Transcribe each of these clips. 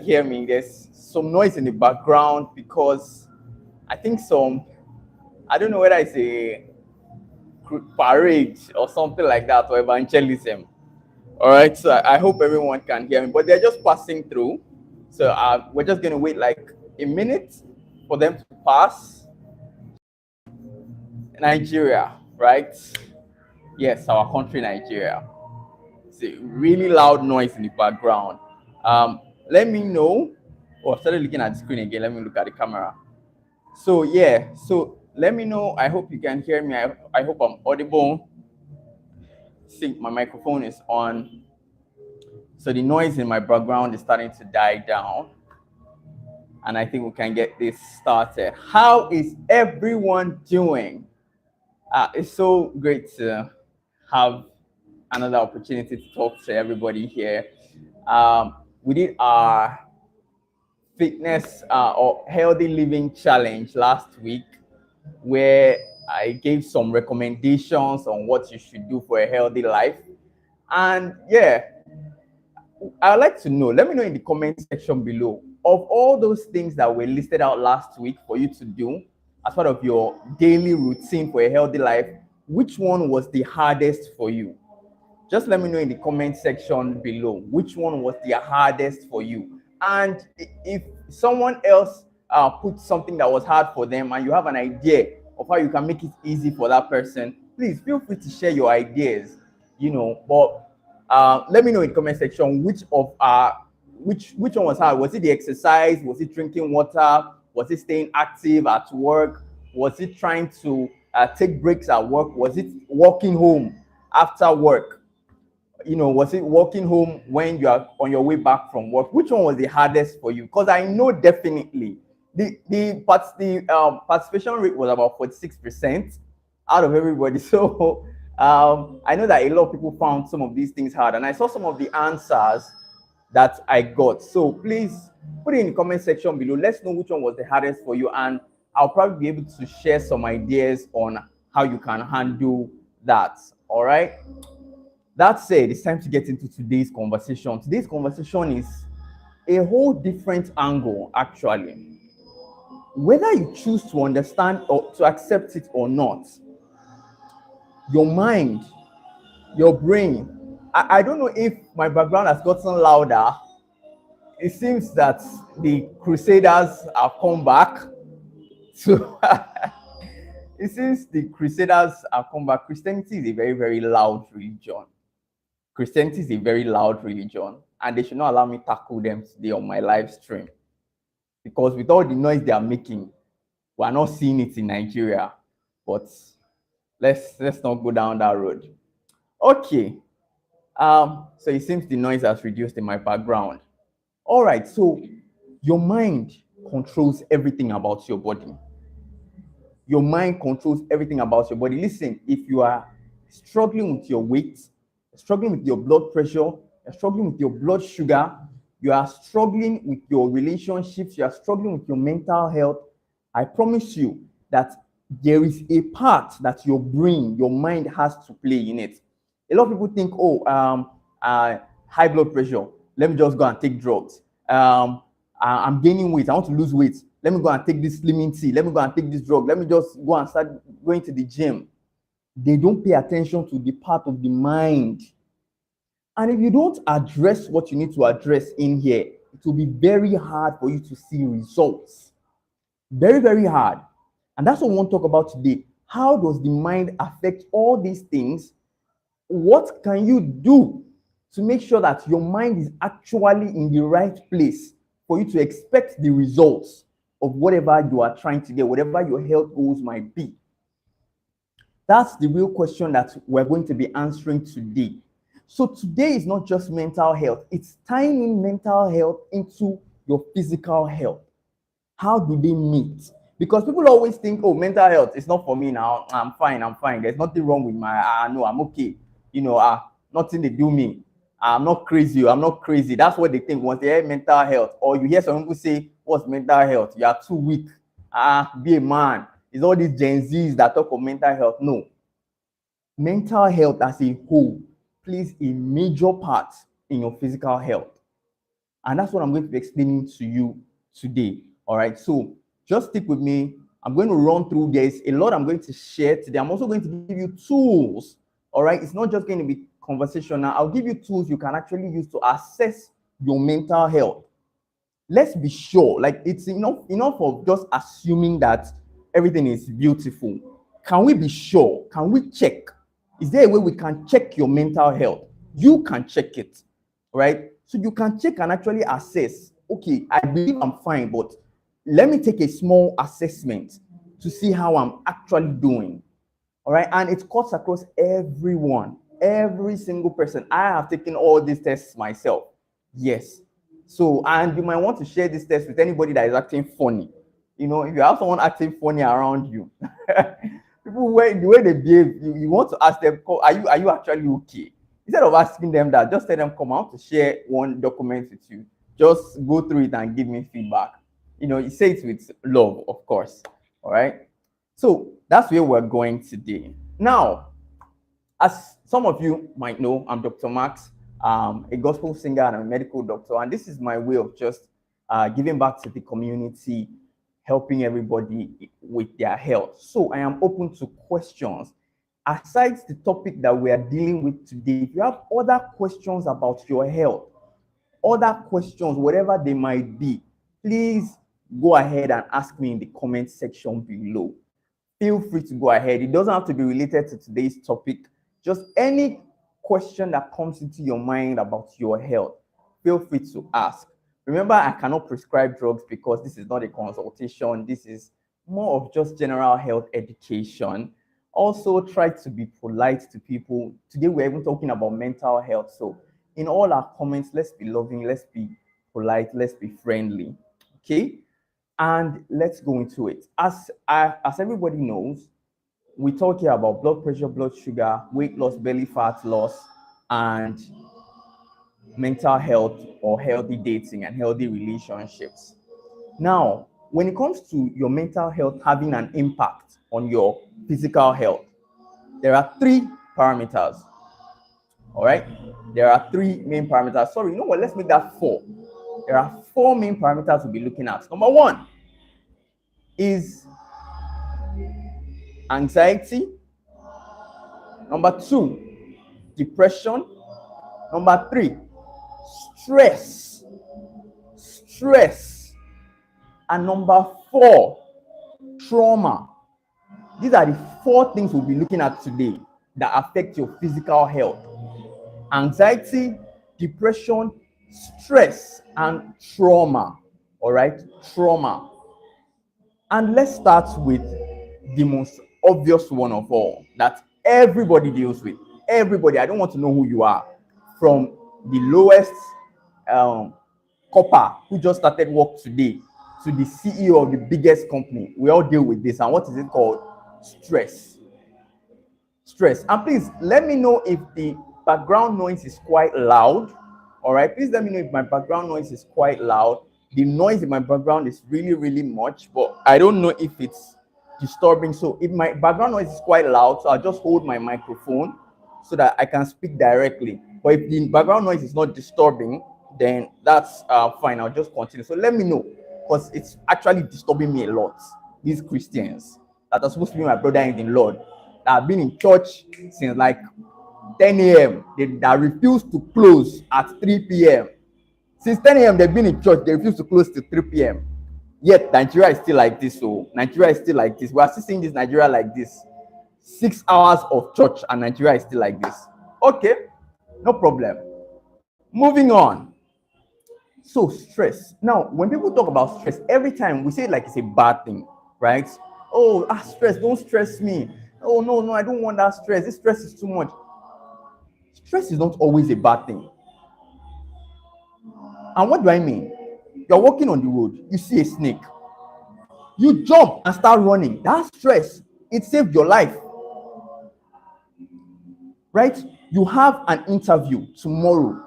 hear me, there's some noise in the background because I think I don't know whether it's a parade or something like that or evangelism. All right, so I hope everyone can hear me, but they're just passing through. So we're just going to wait like a minute for them to pass. Nigeria, right? Yes, our country, Nigeria. It's a really loud noise in the background. Let me know. Oh, I started looking at the screen again. Let me look at the camera. So yeah, so let me know. I hope you can hear me. I hope I'm audible. See, my microphone is on. So the noise in my background is starting to die down. And I think we can get this started. How is everyone doing? It's so great to have another opportunity to talk to everybody here. We did our fitness or healthy living challenge last week, where I gave some recommendations on what you should do for a healthy life. And yeah, I'd like to know, let me know in the comment section below, of all those things that were listed out last week for you to do as part of your daily routine for a healthy life, which one was the hardest for you? Just let me know in the comment section below which one was the hardest for you. And if someone else put something that was hard for them and you have an idea of how you can make it easy for that person, please feel free to share your ideas, but let me know in the comment section which one was hard. Was it the exercise? Was it drinking water? Was it staying active at work? Was it trying to take breaks at work? Was it walking home after work? Was it walking home when you are on your way back from work? Which one was the hardest for you? Because I know definitely the participation rate was about 46% out of everybody. So I know that a lot of people found some of these things hard, and I saw some of the answers that I got. So please put it in the comment section below. Let's know which one was the hardest for you, and I'll probably be able to share some ideas on how you can handle that. All right. That said, it's time to get into today's conversation. Today's conversation is a whole different angle, actually. Whether you choose to understand or to accept it or not, your mind, your brain, I don't know if my background has gotten louder. It seems that the Crusaders have come back. So it seems the Crusaders have come back. Christianity is a very, very loud religion. Christianity is a very loud religion, and they should not allow me tackle them today on my live stream, because with all the noise they are making, we are not seeing it in Nigeria. But let's not go down that road. Okay. So it seems the noise has reduced in my background. All right. So your mind controls everything about your body. Your mind controls everything about your body. Listen, if you are struggling with your weight, struggling with your blood pressure, you're struggling with your blood sugar, you are struggling with your relationships, you are struggling with your mental health, I promise you that there is a part that your brain, your mind has to play in it. A lot of people think, high blood pressure, let me just go and take drugs. I'm gaining weight, I want to lose weight. Let me go and take this slimming tea. Let me go and take this drug. Let me just go and start going to the gym. They don't pay attention to the part of the mind. And if you don't address what you need to address in here, it will be very hard for you to see results. Very, very hard. And that's what we want to talk about today. How does the mind affect all these things? What can you do to make sure that your mind is actually in the right place for you to expect the results of whatever you are trying to get, whatever your health goals might be? That's the real question that we're going to be answering today. So today is not just mental health. It's tying in mental health into your physical health. How do they meet? Because people always think, oh, mental health is not for me now. I'm fine. There's nothing wrong with no, I'm okay. Nothing they do me. I'm not crazy. That's what they think once they hear mental health. Or you hear some people say, what's mental health? You are too weak. Be a man. It's all these Gen Zs that talk of mental health. No. Mental health as a whole plays a major part in your physical health. And that's what I'm going to be explaining to you today. All right. So just stick with me. I'm going to run through this. A lot I'm going to share today. I'm also going to give you tools. All right. It's not just going to be conversational. I'll give you tools you can actually use to assess your mental health. Let's be sure, like it's enough of just assuming that everything is beautiful. Can we be sure? Can we check? Is there a way we can check your mental health? You can check it, right? So you can check and actually assess, okay, I believe I'm fine, but let me take a small assessment to see how I'm actually doing. All right. And it cuts across everyone, every single person. I have taken all these tests myself. Yes. So, and you might want to share this test with anybody that is acting funny. You know, if you have someone acting funny around you, people the way they behave, you want to ask them, are you actually okay? Instead of asking them that, just tell them, come out to share one document with you. Just go through it and give me feedback. You know, you say it with love, of course. All right. So that's where we're going today. Now, as some of you might know, I'm Dr. Macx, a gospel singer and a medical doctor, and this is my way of just giving back to the community, helping everybody with their health. So I am open to questions. Aside the topic that we are dealing with today, if you have other questions about your health, other questions, whatever they might be, please go ahead and ask me in the comment section below. Feel free to go ahead. It doesn't have to be related to today's topic. Just any question that comes into your mind about your health, feel free to ask. Remember, I cannot prescribe drugs because this is not a consultation. This is more of just general health education. Also, try to be polite to people. Today, we're even talking about mental health. So, in all our comments, let's be loving, let's be polite, let's be friendly. Okay? And let's go into it. As everybody knows, we talk here about blood pressure, blood sugar, weight loss, belly fat loss, and mental health or healthy dating and healthy relationships. Now, when it comes to your mental health having an impact on your physical health, there are three parameters. All right? There are three main parameters. Sorry, you know what? Let's make that four. There are four main parameters we'll be looking at. Number one is anxiety. Number two, depression. Number three, stress. And number four, trauma. These are the four things we'll be looking at today that affect your physical health. Anxiety, depression, stress, and trauma. All right, trauma. And let's start with the most obvious one of all that everybody deals with. Everybody, I don't want to know who you are. From the lowest copper who just started work today to the CEO of the biggest company, we all deal with this. And what is it called? Stress. And please let me know if the background noise is quite loud. All right, please let me know if my background noise is quite loud. The noise in my background is really much, but I don't know if it's disturbing. So if my background noise is quite loud, so I'll just hold my microphone so that I can speak directly. But if the background noise is not disturbing, then that's fine. I'll just continue. So let me know, because it's actually disturbing me a lot. These Christians that are supposed to be my brother in the Lord, that have been in church since like 10 a.m. That refuse to close at 3 p.m. Since 10 a.m. they've been in church, they refuse to close till 3 p.m. Yet Nigeria is still like this. So Nigeria is still like this. We are still seeing this Nigeria like this. 6 hours of church and Nigeria is still like this. Okay, no problem. Moving on. So stress. Now, when people talk about stress, every time we say it like it's a bad thing, right? Oh, stress, don't stress me. Oh, no, I don't want that stress. This stress is too much. Stress is not always a bad thing. And what do I mean? You're walking on the road, you see a snake. You jump and start running. That's stress. It saved your life. Right? You have an interview tomorrow.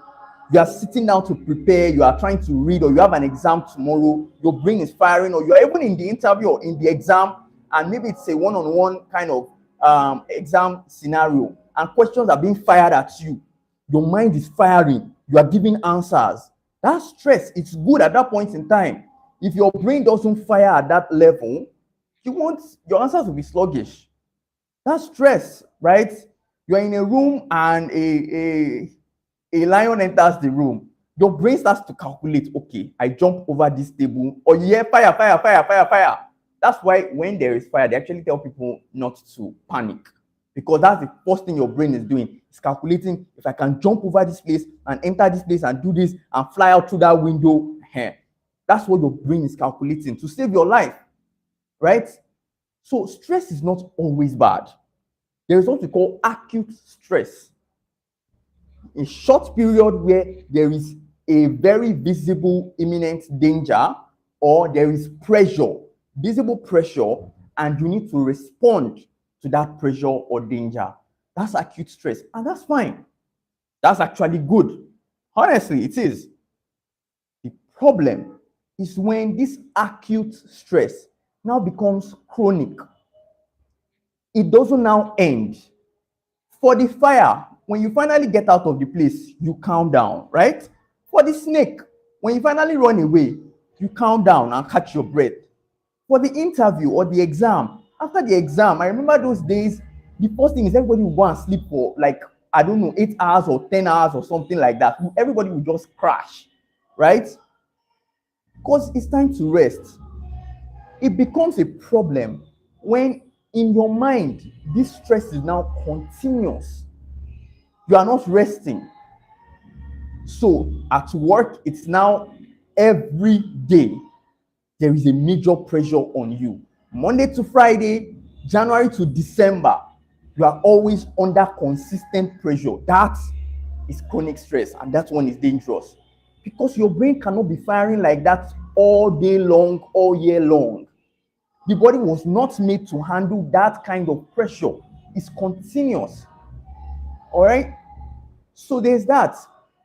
You are sitting down to prepare, you are trying to read, or you have an exam tomorrow, your brain is firing, or you're even in the interview or in the exam, and maybe it's a one-on-one kind of exam scenario, and questions are being fired at you. Your mind is firing, you are giving answers. That stress, it's good at that point in time. If your brain doesn't fire at that level, your answers will be sluggish. That's stress, right? You're in a room and a lion enters the room. Your brain starts to calculate, okay, I jump over this table, or you hear fire, fire, fire, fire, fire. That's why when there is fire, they actually tell people not to panic, because that's the first thing your brain is doing. It's calculating, if I can jump over this place and enter this place and do this and fly out through that window. That's what your brain is calculating to save your life, right? So stress is not always bad. There is what we call acute stress. A short period where there is a very visible imminent danger, or there is pressure, visible pressure, and you need to respond to that pressure or danger. That's acute stress, and that's fine. That's actually good. Honestly, it is. The problem is when this acute stress now becomes chronic. It doesn't now end. For the fire, when you finally get out of the place, you calm down, right? For the snake, when you finally run away, you calm down and catch your breath. For the interview or the exam, after the exam, I remember those days, the first thing is everybody will go and sleep for like, I don't know, 8 hours or 10 hours or something like that. Everybody will just crash, right? Because it's time to rest. It becomes a problem when in your mind, this stress is now continuous. You are not resting. So at work, it's now every day there is a major pressure on you. Monday to Friday, January to December, you are always under consistent pressure. That is chronic stress, and that one is dangerous because your brain cannot be firing like that all day long, all year long. The body was not made to handle that kind of pressure. It's continuous. All right. So there's that.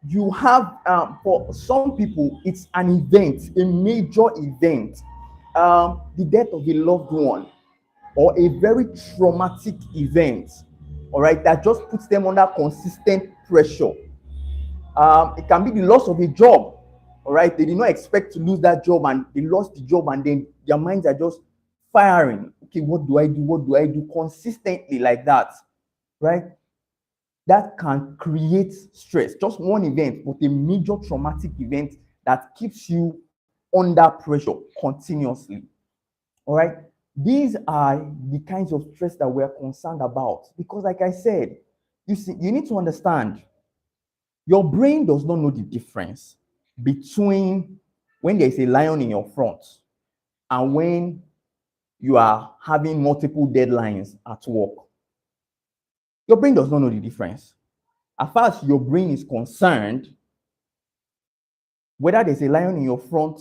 You have, for some people, it's an event, a major event, the death of a loved one, or a very traumatic event, all right, that just puts them under consistent pressure. It can be the loss of a job, all right. They did not expect to lose that job and they lost the job, and then their minds are just firing. Okay, what do I do? What do I do? Consistently like that, right? That can create stress. Just one event, but a major traumatic event that keeps you under pressure continuously. All right. These are the kinds of stress that we're concerned about. Because, like I said, you see, you need to understand your brain does not know the difference between when there's a lion in your front and when you are having multiple deadlines at work. Your brain does not know the difference. As far as your brain is concerned, whether there's a lion in your front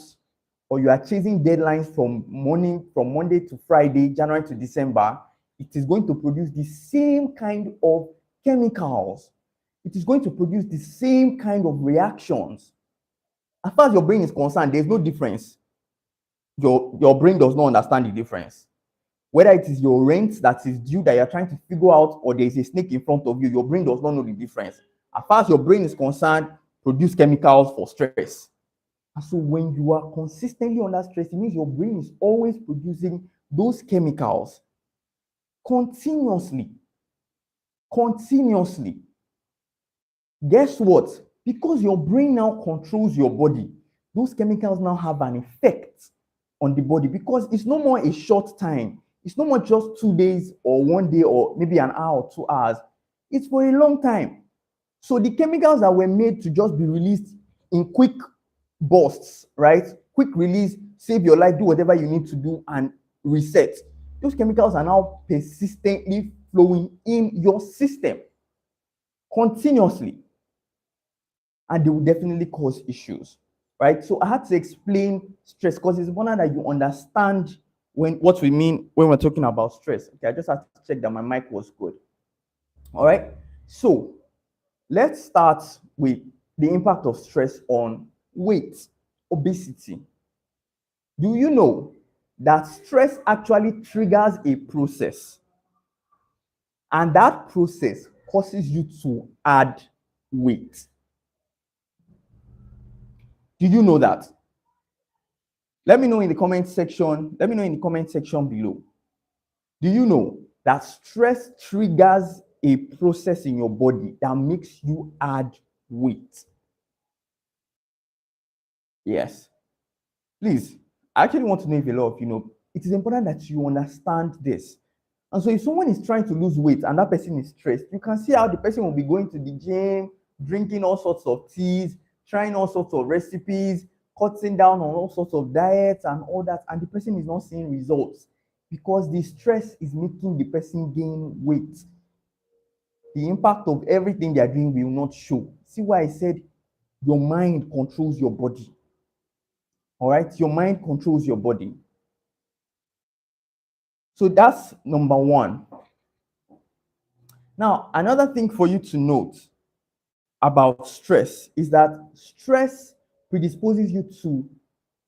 or you are chasing deadlines from Monday to Friday, January to December, it is going to produce the same kind of chemicals. It is going to produce the same kind of reactions. As far as your brain is concerned, there's no difference. Your brain does not understand the difference. Whether it is your rent that is due that you're trying to figure out, or there is a snake in front of you, your brain does not know the difference. As far as your brain is concerned, produce chemicals for stress. And so when you are consistently under stress, it means your brain is always producing those chemicals continuously. Continuously. Guess what? Because your brain now controls your body, those chemicals now have an effect on the body, because it's no more a short time. It's no more just 2 days or 1 day or maybe an hour or 2 hours. It's for a long time. So the chemicals that were made to just be released in quick bursts, right? Quick release, save your life, do whatever you need to do and reset. Those chemicals are now persistently flowing in your system continuously. And they will definitely cause issues, right? So I had to explain stress because it's important that you understand what we mean when we're talking about stress. Okay, I just had to check that my mic was good. All right. So let's start with the impact of stress on weight, obesity. Do you know that stress actually triggers a process? And that process causes you to add weight. Do you know that? Let me know in the comment section. Let me know in the comment section below. Do you know that stress triggers a process in your body that makes you add weight? Yes. Please, I actually want to know if a lot of you know. It is important that you understand this. And so if someone is trying to lose weight and that person is stressed, you can see how the person will be going to the gym, drinking all sorts of teas, trying all sorts of recipes, cutting down on all sorts of diets and all that, and the person is not seeing results because the stress is making the person gain weight. The impact of everything they are doing will not show. See why I said your mind controls your body. All right, your mind controls your body. So that's number one. Now, another thing for you to note about stress is that stress predisposes you to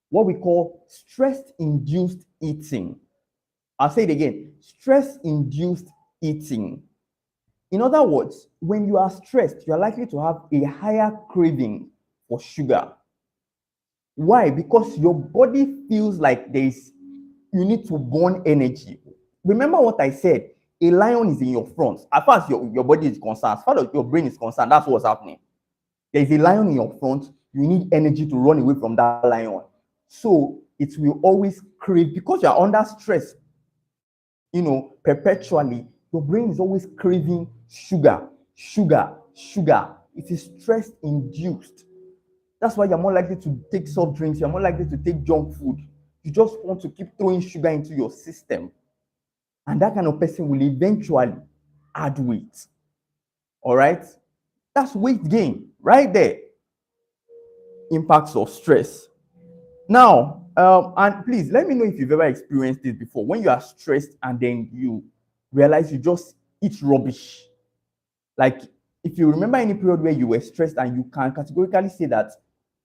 what we call stress-induced eating. I'll say it again, stress-induced eating. In other words, when you are stressed, you are likely to have a higher craving for sugar. Why? Because your body feels like you need to burn energy. Remember what I said, a lion is in your front. As far as your body is concerned, as far as your brain is concerned, that's what's happening. There is a lion in your front, you need energy to run away from that lion. So it will always crave, because you're under stress, perpetually, your brain is always craving sugar, sugar, sugar. It is stress induced. That's why you're more likely to take soft drinks, you're more likely to take junk food. You just want to keep throwing sugar into your system. And that kind of person will eventually add weight. All right? That's weight gain right there. Impacts of stress. Now, and please let me know if you've ever experienced this before. When you are stressed and then you realize you just eat rubbish. Like, if you remember any period where you were stressed and you can categorically say that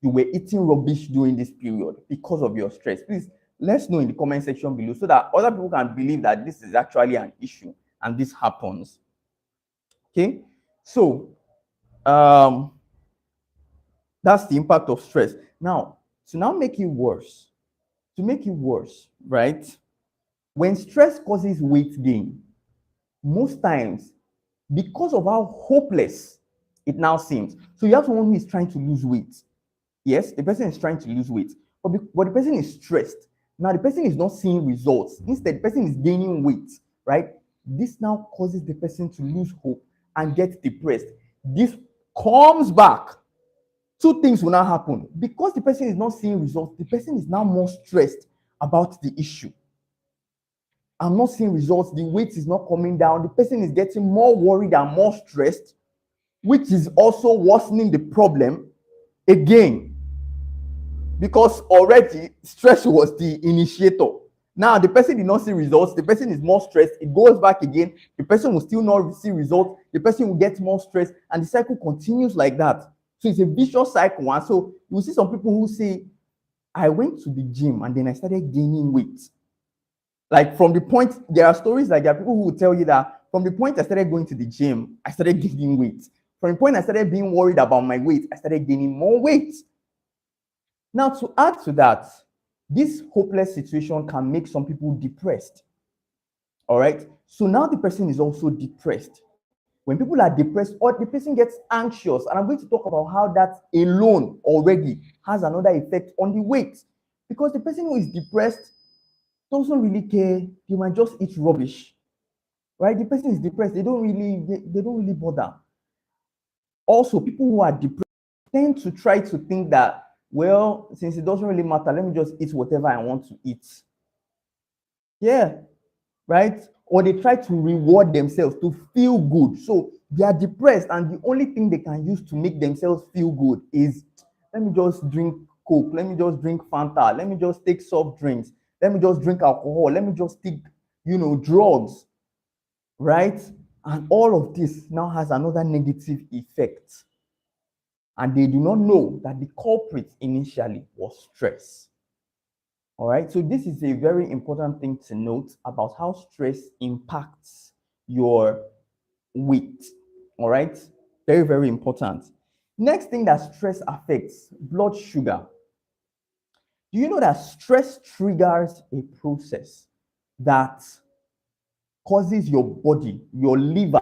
you were eating rubbish during this period because of your stress, please let's know in the comment section below so that other people can believe that this is actually an issue and this happens. Okay, so that's the impact of stress. Now, to make it worse, right? When stress causes weight gain, most times, because of how hopeless it now seems. So you have someone who is trying to lose weight. Yes, the person is trying to lose weight, but the person is stressed. Now the person is not seeing results. Instead, the person is gaining weight, right? This now causes the person to lose hope and get depressed. This comes back. Two things will now happen. Because the person is not seeing results, the person is now more stressed about the issue. I'm not seeing results, the weight is not coming down, the person is getting more worried and more stressed, which is also worsening the problem again. Because already stress was the initiator. Now the person did not see results, the person is more stressed, it goes back again, the person will still not see results, the person will get more stressed, and the cycle continues like that. So it's a vicious cycle. And so you will see some people who say, I went to the gym and then I started gaining weight. Like from the point, there are stories like there are people who will tell you that from the point I started going to the gym, I started gaining weight. From the point I started being worried about my weight, I started gaining more weight. Now, to add to that, this hopeless situation can make some people depressed. All right. So now the person is also depressed. When people are depressed, or the person gets anxious, and I'm going to talk about how that alone already has another effect on the weight. Because the person who is depressed doesn't really care, they might just eat rubbish. Right? The person is depressed, they don't really bother. Also, people who are depressed tend to try to think that, well, since it doesn't really matter, let me just eat whatever I want to eat. Yeah, right? Or they try to reward themselves to feel good. So they are depressed, and the only thing they can use to make themselves feel good is, let me just drink Coke, let me just drink Fanta, let me just take soft drinks, let me just drink alcohol, let me just take, drugs, right? And all of this now has another negative effect. And they do not know that the culprit initially was stress. All right, so this is a very important thing to note about how stress impacts your weight. All right, very, very important. Next thing that stress affects, blood sugar. Do you know that stress triggers a process that causes your body, your liver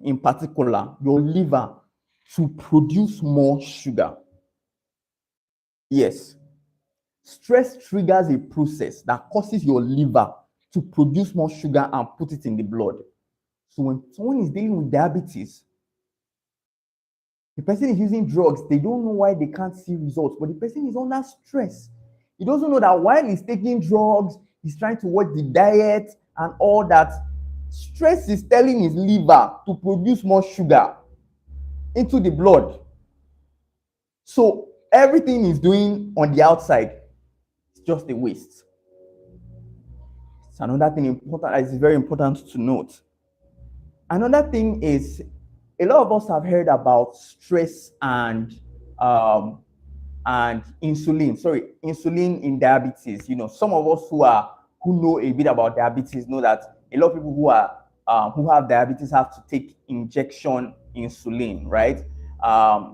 in particular, your liver to produce more sugar? Yes. Stress triggers a process that causes your liver to produce more sugar and put it in the blood. So when someone is dealing with diabetes, the person is using drugs, they don't know why they can't see results, but the person is under stress. He doesn't know that while he's taking drugs, he's trying to watch the diet and all that. Stress is telling his liver to produce more sugar into the blood. So everything he's doing on the outside is just a waste. It's another thing important, it's very important to note. Another thing is, a lot of us have heard about stress um, and insulin. Sorry, insulin in diabetes. You know, some of us who know a bit about diabetes know that a lot of people who have diabetes have to take injection insulin, right?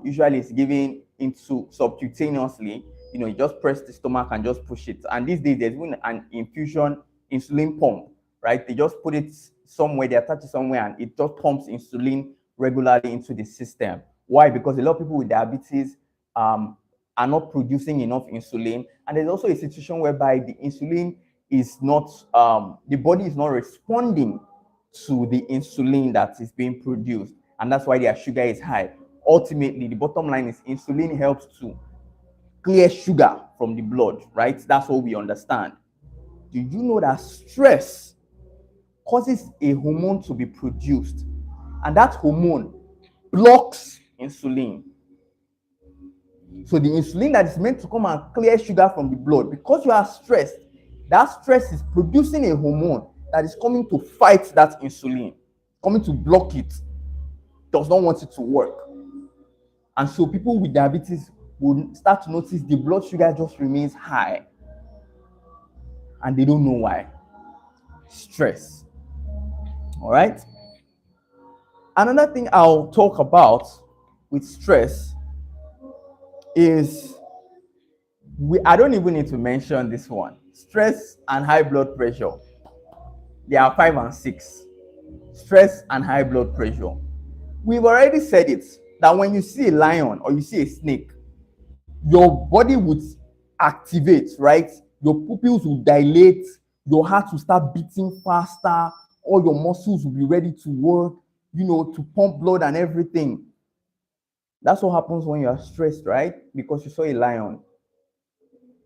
Usually it's given into subcutaneously. You know, you just press the stomach and just push it. And these days there's even an infusion insulin pump, right? They just put it somewhere, they attach it somewhere, and it just pumps insulin regularly into the system. Why? Because a lot of people with diabetes are not producing enough insulin, and there's also a situation whereby the insulin is not, the body is not responding to the insulin that is being produced, and that's why their sugar is high. Ultimately, the bottom line is insulin helps to clear sugar from the blood, right? That's what we understand. Do you know that stress causes a hormone to be produced, and that hormone blocks insulin? So the insulin that is meant to come and clear sugar from the blood, because you are stressed, that stress is producing a hormone that is coming to fight that insulin, coming to block it, does not want it to work. And so people with diabetes will start to notice the blood sugar just remains high, and they don't know why. Stress. All right. Another thing I'll talk about with stress is, I don't even need to mention this one. Stress and high blood pressure. They are 5 and 6. Stress and high blood pressure. We've already said it, that when you see a lion or you see a snake, your body would activate, right? Your pupils will dilate, your heart will start beating faster, all your muscles will be ready to work, you know, to pump blood and everything. That's what happens when you are stressed, right? Because you saw a lion.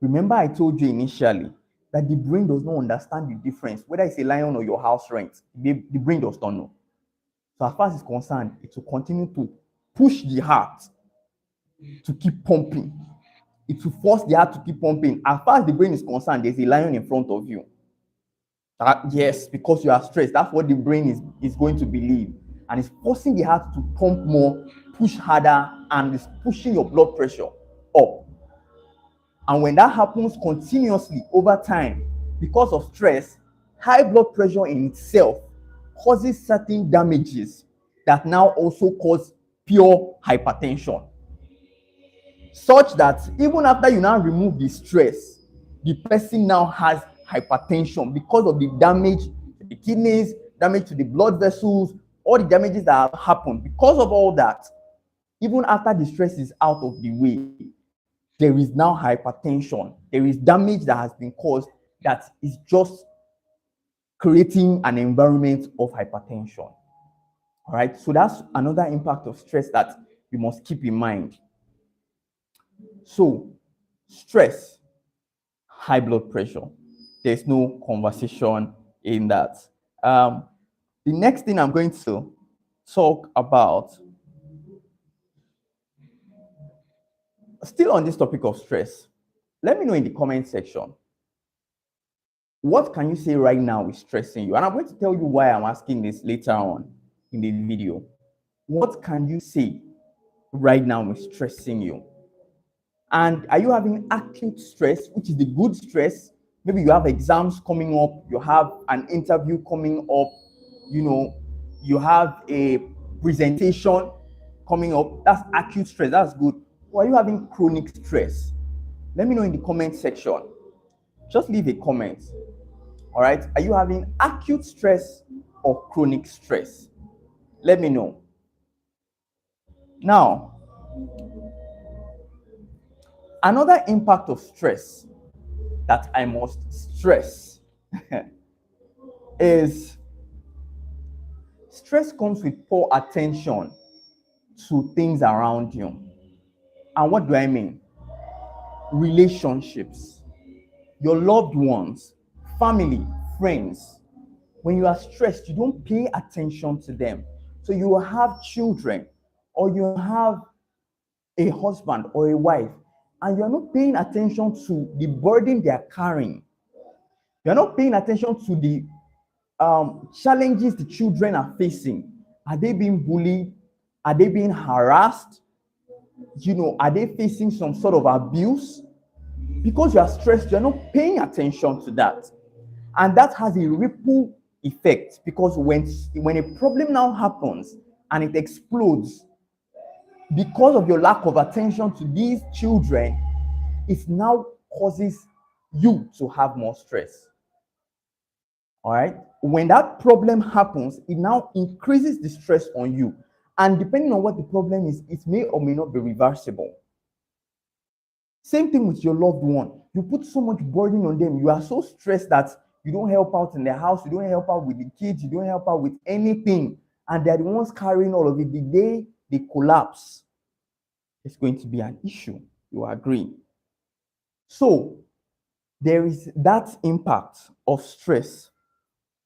Remember, I told you initially that the brain does not understand the difference, whether it's a lion or your house rent. The brain does not know. So as far as it's concerned, it will continue to push the heart to keep pumping. It will force the heart to keep pumping. As far as the brain is concerned, there's a lion in front of you. Yes, because you are stressed. That's what the brain is going to believe. And it's forcing the heart to pump more, push harder, and it's pushing your blood pressure up. And when that happens continuously over time, because of stress, high blood pressure in itself causes certain damages that now also cause pure hypertension. Such that even after you now remove the stress, the person now has hypertension because of the damage to the kidneys, damage to the blood vessels, all the damages that have happened. Because of all that, even after the stress is out of the way, there is now hypertension. There is damage that has been caused that is just creating an environment of hypertension. All right, so that's another impact of stress that you must keep in mind. So, stress, high blood pressure. There's no conversation in that. The next thing I'm going to talk about, still on this topic of stress, let me know in the comment section, what can you say right now is stressing you? And I'm going to tell you why I'm asking this later on in the video. What can you say right now is stressing you? And are you having acute stress, which is the good stress? Maybe you have exams coming up, you have an interview coming up, you know, you have a presentation coming up. That's acute stress, that's good. Or are you having chronic stress? Let me know in the comment section. Just leave a comment. All right. Are you having acute stress or chronic stress? Let me know. Now, another impact of stress that I must stress is stress comes with poor attention to things around you. And what do I mean? Relationships, your loved ones, family, friends. When you are stressed, you don't pay attention to them. So you have children, or you have a husband or a wife, and you're not paying attention to the burden they are carrying. You're not paying attention to the challenges the children are facing. Are they being bullied? Are they being harassed? Are they facing some sort of abuse? Because you are stressed, you're not paying attention to that. And that has a ripple effect, because when a problem now happens and it explodes, because of your lack of attention to these children, it now causes you to have more stress. All right. When that problem happens, it now increases the stress on you. And depending on what the problem is, it may or may not be reversible. Same thing with your loved one. You put so much burden on them. You are so stressed that you don't help out in the house. You don't help out with the kids. You don't help out with anything. And they're the ones carrying all of it. The day they collapse, it's going to be an issue. You agree? So there is that impact of stress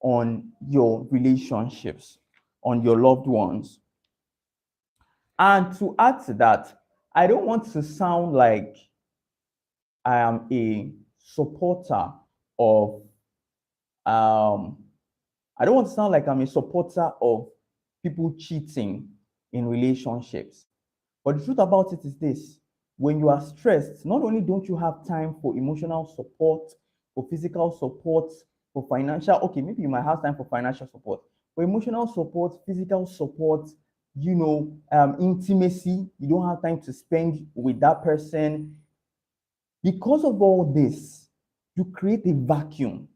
on your relationships, on your loved ones. And to add to that, I don't want to sound like I am a supporter of, I don't want to sound like I'm a supporter of people cheating in relationships. But the truth about it is this: when you are stressed, not only don't you have time for emotional support, for physical support, for financial, okay, maybe you might have time for financial support, for emotional support, physical support, intimacy, you don't have time to spend with that person. Because of all this, you create a vacuum.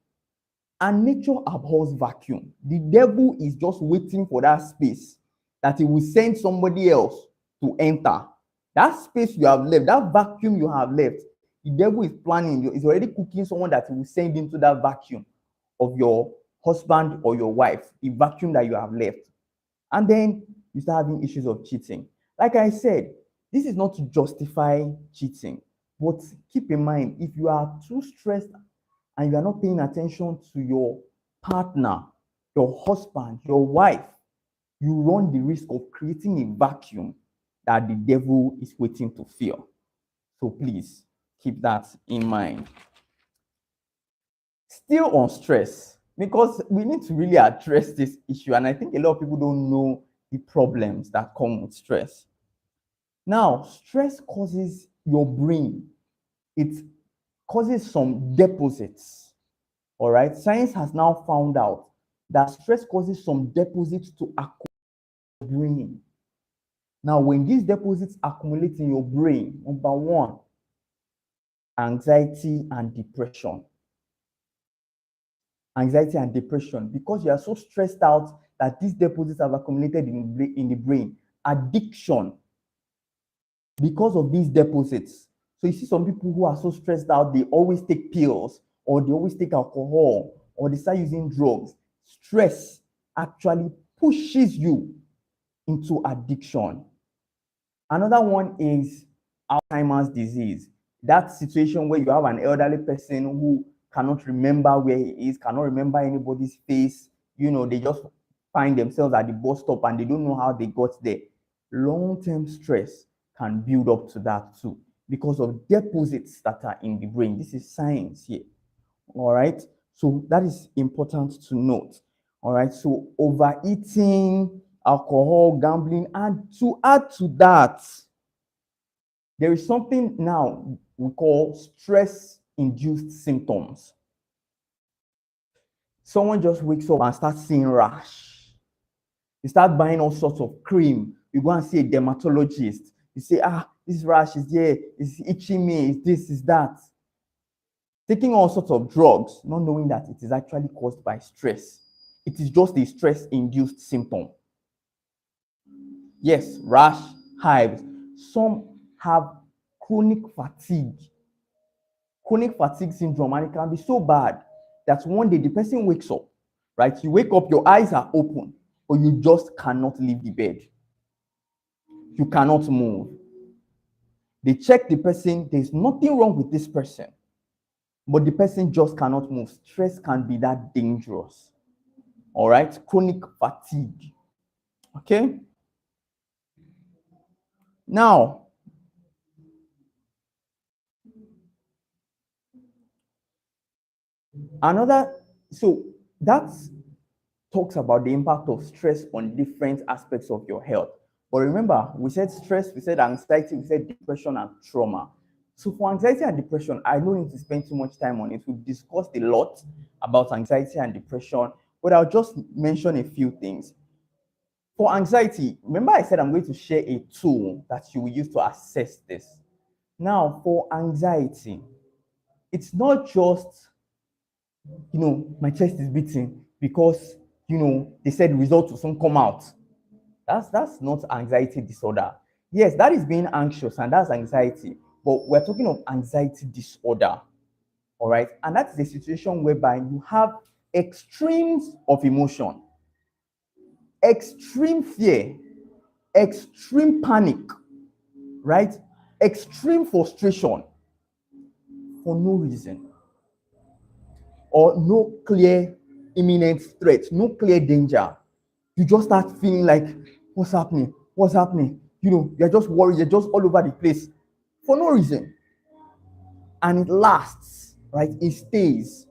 And nature abhors vacuum. The devil is just waiting for that space that he will send somebody else to enter. That space you have left, that vacuum you have left, the devil is planning, is already cooking someone that he will send into that vacuum of your husband or your wife, the vacuum that you have left. And then you start having issues of cheating. Like I said, this is not to justify cheating, but keep in mind, if you are too stressed and you are not paying attention to your partner, your husband, your wife, you run the risk of creating a vacuum that the devil is waiting to fill. So please keep that in mind. Still on stress, because we need to really address this issue, and I think a lot of people don't know the problems that come with stress. Now, stress causes your brain, it causes some deposits. All right, science has now found out that stress causes some deposits to accumulate in your brain. Now, when these deposits accumulate in your brain, number one, anxiety and depression. Anxiety and depression, because you are so stressed out that these deposits have accumulated in the brain. Addiction, because of these deposits. So you see some people who are so stressed out, they always take pills, or they always take alcohol, or they start using drugs. Stress actually pushes you into addiction. Another one is Alzheimer's disease. That situation where you have an elderly person who cannot remember where he is, cannot remember anybody's face. They just find themselves at the bus stop and they don't know how they got there. Long-term stress can build up to that too, because of deposits that are in the brain. This is science here. All right. So that is important to note. All right. So overeating, alcohol, gambling, and to add to that, there is something now we call stress-induced symptoms. Someone just wakes up and starts seeing rash. You start buying all sorts of cream. You go and see a dermatologist. You say, this rash is there, it's itching me, it's this, is that. Taking all sorts of drugs, not knowing that it is actually caused by stress. It is just a stress-induced symptom. Yes, rash, hives. Some have chronic fatigue. Chronic fatigue syndrome, and it can be so bad that one day the person wakes up, right? You wake up, your eyes are open, or you just cannot leave the bed. You cannot move. They check the person, there's nothing wrong with this person, but the person just cannot move. Stress can be that dangerous. All right, chronic fatigue. Okay. Now, so that talks about the impact of stress on different aspects of your health. But remember, we said stress, we said anxiety, we said depression and trauma. So for anxiety and depression, I don't need to spend too much time on it. We've discussed a lot about anxiety and depression, but I'll just mention a few things. For anxiety, remember I said I'm going to share a tool that you will use to assess this. Now, for anxiety, it's not just, my chest is beating because, they said the results will soon come out. That's not anxiety disorder. Yes, that is being anxious and that's anxiety, but we're talking of anxiety disorder. All right. And that's the situation whereby you have extremes of emotion, extreme fear, extreme panic, right? Extreme frustration for no reason, or no clear imminent threat, no clear danger. You just start feeling like, what's happening? What's happening? You're just worried, you're just all over the place for no reason. And it lasts, right? It stays.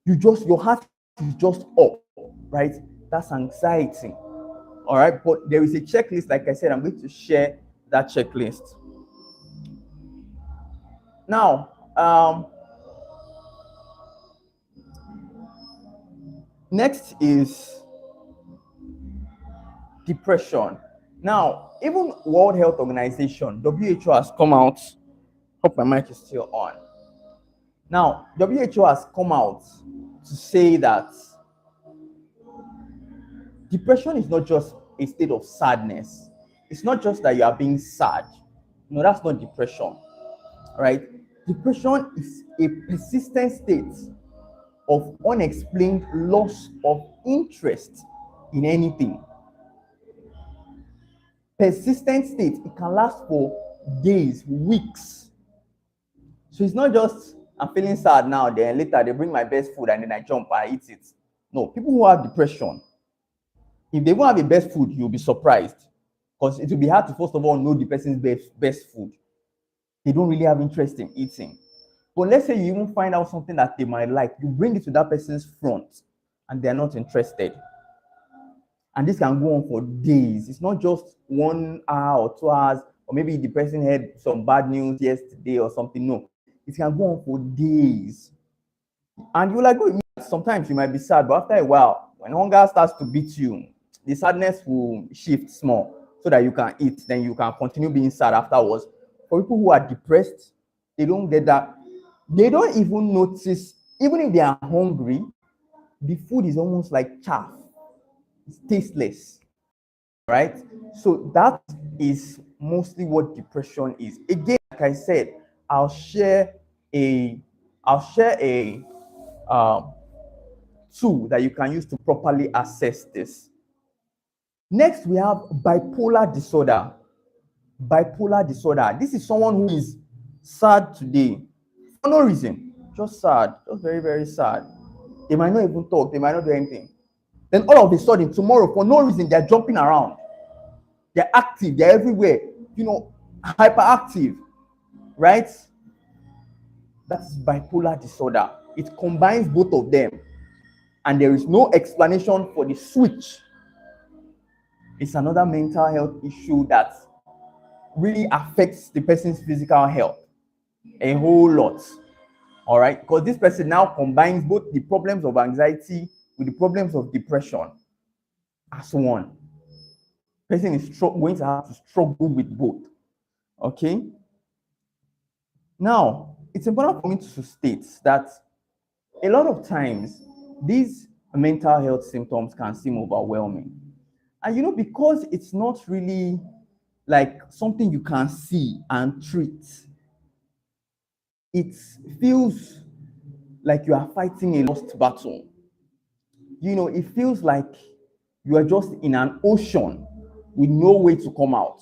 Your heart is just up, right? That's anxiety. All right. But there is a checklist, like I said, I'm going to share that checklist. Now, next is depression. Now, even World Health Organization, WHO, has come out. Hope my mic is still on. Now, WHO has come out to say that depression is not just a state of sadness. It's not just that you are being sad. No, that's not depression. Right? Depression is a persistent state of unexplained loss of interest in anything. Persistent state, it can last for days, weeks. So it's not just, I'm feeling sad now, then later they bring my best food and then I jump and eat it. No, people who have depression, if they won't have the best food, you'll be surprised. Because it will be hard to, first of all, know the person's best food. They don't really have interest in eating. But let's say you even find out something that they might like, you bring it to that person's front and they're not interested. And this can go on for days. It's not just 1 hour or 2 hours, or maybe the person had some bad news yesterday or something. No, it can go on for days. And you're like, oh, sometimes you might be sad, but after a while, when hunger starts to beat you, the sadness will shift small so that you can eat. Then you can continue being sad afterwards. For people who are depressed, they don't get that. They don't even notice, even if they are hungry, the food is almost like chaff. It's tasteless, right? So that is mostly what depression is. Again, like I said, I'll share a tool that you can use to properly assess this. Next, we have bipolar disorder. Bipolar disorder. This is someone who is sad today for no reason, just sad, just very, very sad. They might not even talk, they might not do anything. Then all of a sudden, tomorrow, for no reason, they're jumping around. They're active, they're everywhere, hyperactive, right? That's bipolar disorder. It combines both of them, and there is no explanation for the switch. It's another mental health issue that really affects the person's physical health a whole lot. All right, because this person now combines both the problems of anxiety with the problems of depression as one. Person is going to have to struggle with both. Okay. Now, it's important for me to state that a lot of times these mental health symptoms can seem overwhelming. And because it's not really like something you can see and treat, it feels like you are fighting a lost battle. It feels like you are just in an ocean with no way to come out.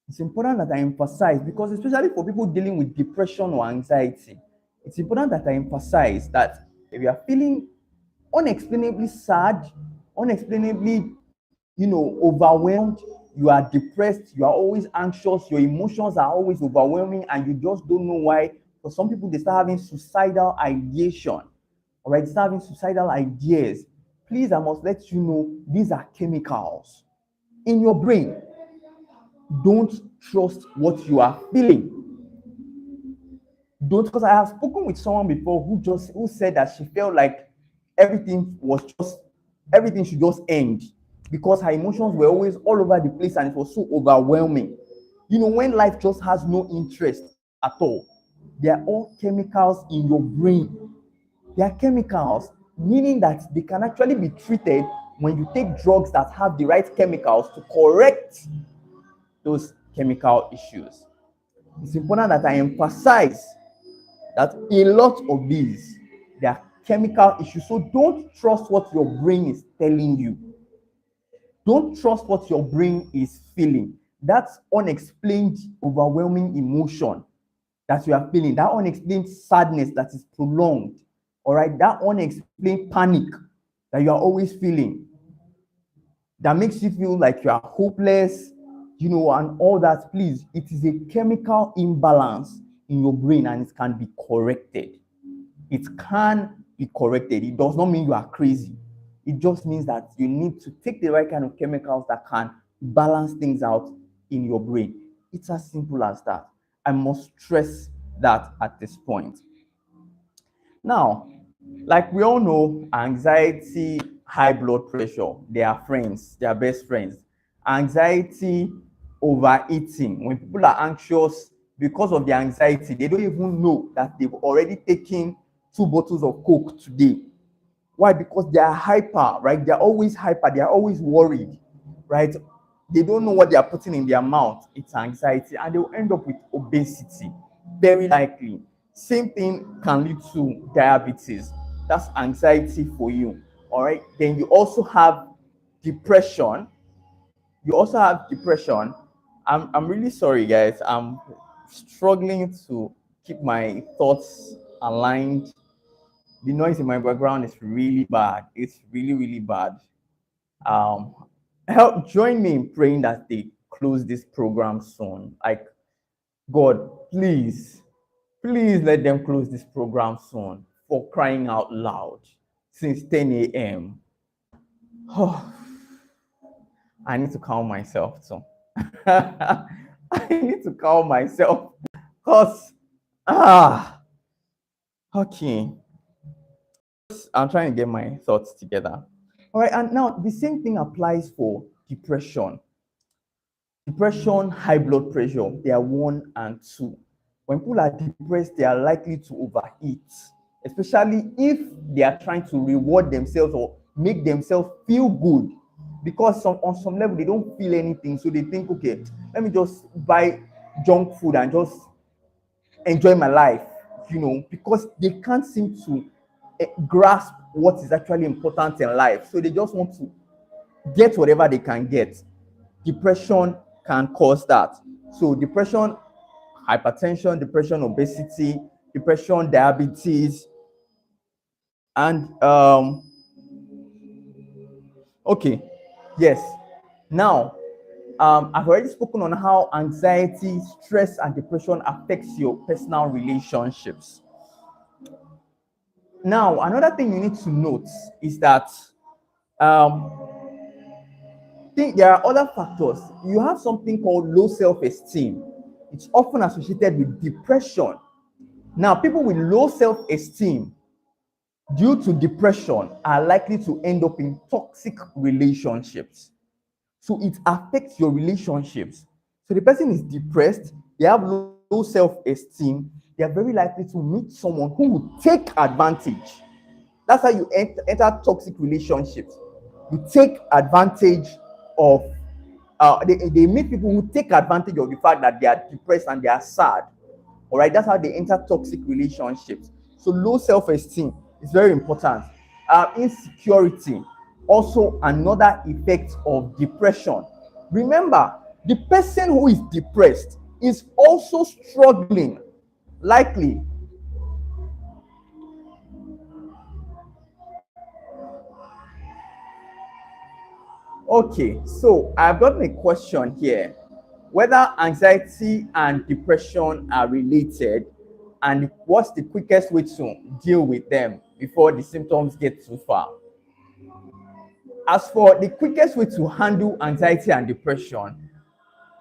It's important that I emphasize, because especially for people dealing with depression or anxiety, it's important that I emphasize that if you are feeling unexplainably sad, unexplainably, overwhelmed, you are depressed, you are always anxious, your emotions are always overwhelming, and you just don't know why. For some people, they start having suicidal ideation, all right, start having suicidal ideas. Please, I must let you know, these are chemicals in your brain. Don't trust what you are feeling. Don't, because I have spoken with someone before who said that she felt like everything should just end because her emotions were always all over the place and it was so overwhelming. When life just has no interest at all, they are all chemicals in your brain. They are chemicals, meaning that they can actually be treated when you take drugs that have the right chemicals to correct those chemical issues. It's important that I emphasize that a lot of these, they are chemical issues. So don't trust what your brain is telling you. Don't trust what your brain is feeling. That's unexplained, overwhelming emotion that you are feeling, that unexplained sadness that is prolonged, all right, that unexplained panic that you are always feeling, that makes you feel like you are hopeless, and all that. Please, it is a chemical imbalance in your brain and it can be corrected. It can be corrected. It does not mean you are crazy. It just means that you need to take the right kind of chemicals that can balance things out in your brain. It's as simple as that. I must stress that at this point. Now, like we all know, anxiety, high blood pressure, they are friends, they are best friends. Anxiety, overeating. When people are anxious because of the anxiety, they don't even know that they've already taken 2 bottles of Coke today. Why? Because they are hyper, right? They're always hyper, they are always worried, right? They don't know what they are putting in their mouth. It's anxiety, and they'll end up with obesity, very likely. Same thing can lead to diabetes. That's anxiety for you. All right. Then you also have depression. I'm really sorry, guys. I'm struggling to keep my thoughts aligned. The noise in my background is really bad. It's really, really bad. Um, Help join me in praying that they close this program soon. Like, God, please let them close this program soon, for crying out loud, since 10 a.m. Oh, I need to calm myself too. I need to calm myself because, okay. I'm trying to get my thoughts together. All right, and now the same thing applies for depression. Depression, high blood pressure, they are 1 and 2. When people are depressed, they are likely to overeat, especially if they are trying to reward themselves or make themselves feel good. Because on some level, they don't feel anything. So they think, okay, let me just buy junk food and just enjoy my life, because they can't seem to grasp what is actually important in life. So they just want to get whatever they can get. Depression can cause that. So depression, hypertension, depression, obesity, depression, diabetes, and okay, yes. Now, I've already spoken on how anxiety, stress, and depression affects your personal relationships. Now, another thing you need to note is that um, there are other factors. You have something called low self-esteem. It's often associated with depression. Now, people with low self-esteem due to depression are likely to end up in toxic relationships. So it affects your relationships. So the person is depressed, they have low self-esteem, they are very likely to meet someone who will take advantage. That's how you enter toxic relationships. You take advantage of, they meet people who take advantage of the fact that they are depressed and they are sad. All right, that's how they enter toxic relationships. So low self-esteem is very important. Insecurity, also another effect of depression. Remember, the person who is depressed is also struggling, likely. Okay, so I've got a question here. Whether anxiety and depression are related, and what's the quickest way to deal with them before the symptoms get too far? As for the quickest way to handle anxiety and depression,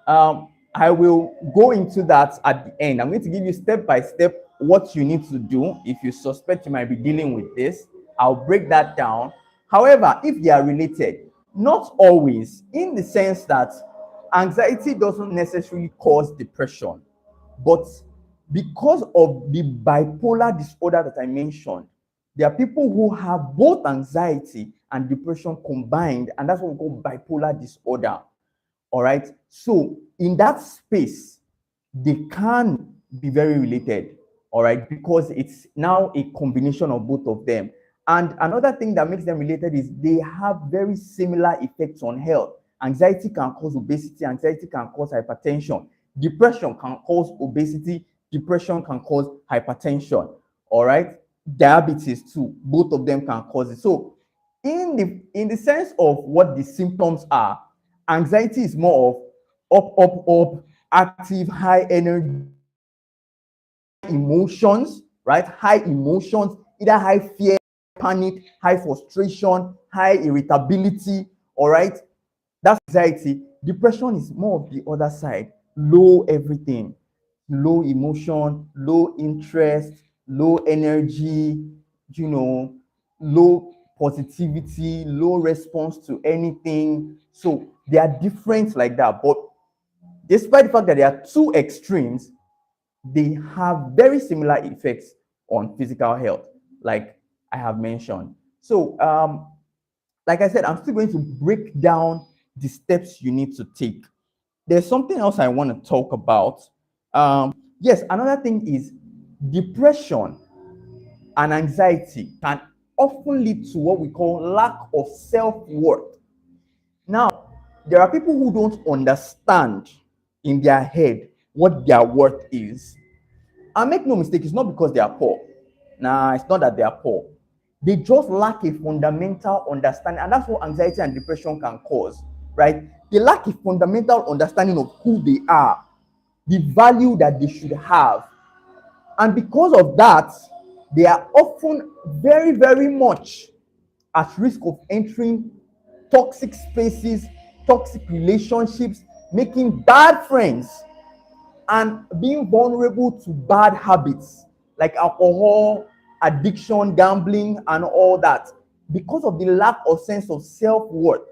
I will go into that at the end. I'm going to give you step by step what you need to do if you suspect you might be dealing with this. I'll break that down. However, if they are related, not always, in the sense that anxiety doesn't necessarily cause depression, but because of the bipolar disorder that I mentioned, there are people who have both anxiety and depression combined, and that's what we call bipolar disorder. All right. So in that space, they can be very related. All right, because it's now a combination of both of them. And another thing that makes them related is they have very similar effects on health. Anxiety can cause obesity, anxiety can cause hypertension, depression can cause obesity, depression can cause hypertension. All right, diabetes too, both of them can cause it. So in the sense of what the symptoms are, anxiety is more of up, active, high energy, emotions, right? High emotions, either high fear, panic, high frustration, high irritability, all right? That's anxiety. Depression is more of the other side, low everything, low emotion, low interest, low energy, low positivity, low response to anything. So they are different like that. But despite the fact that they are two extremes, they have very similar effects on physical health, like I have mentioned. So, like I said, I'm still going to break down the steps you need to take. There's something else I want to talk about. Yes, another thing is depression and anxiety can often lead to what we call lack of self-worth. Now, there are people who don't understand in their head what their worth is. And make no mistake, it's not because they are poor. Nah, it's not that they are poor. They just lack a fundamental understanding, and that's what anxiety and depression can cause, right? They lack a fundamental understanding of who they are, the value that they should have. And because of that, they are often very, very much at risk of entering toxic spaces, toxic relationships, making bad friends, and being vulnerable to bad habits like alcohol, addiction, gambling, and all that. Because of the lack of sense of self-worth,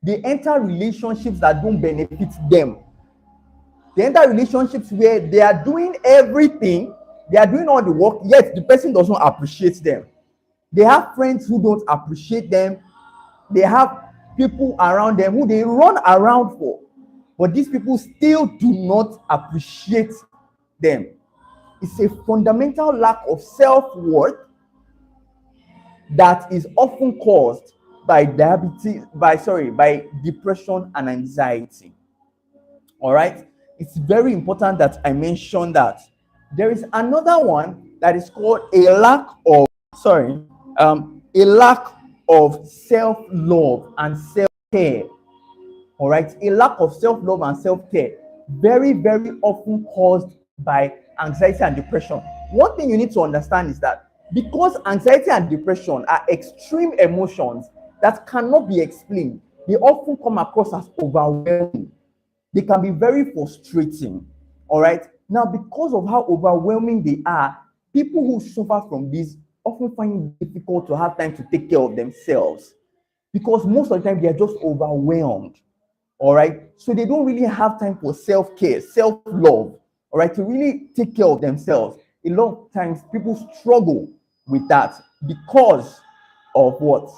they enter relationships that don't benefit them. They enter relationships where they are doing everything, they are doing all the work, yet the person doesn't appreciate them. They have friends who don't appreciate them. They have people around them who they run around for, but these people still do not appreciate them. It's a fundamental lack of self-worth that is often caused by by depression and anxiety. All right, it's very important that I mention that. There is another one that is called a lack of self-love and self-care. All right, a lack of self-love and self-care, very, very often caused by anxiety and depression. One thing you need to understand is that because anxiety and depression are extreme emotions that cannot be explained, they often come across as overwhelming. They can be very frustrating. All right, now because of how overwhelming they are, people who suffer from this often find it difficult to have time to take care of themselves, because most of the time they are just overwhelmed. All right, so they don't really have time for self-care, self-love. all right, to really take care of themselves. A lot of times people struggle with that because of what?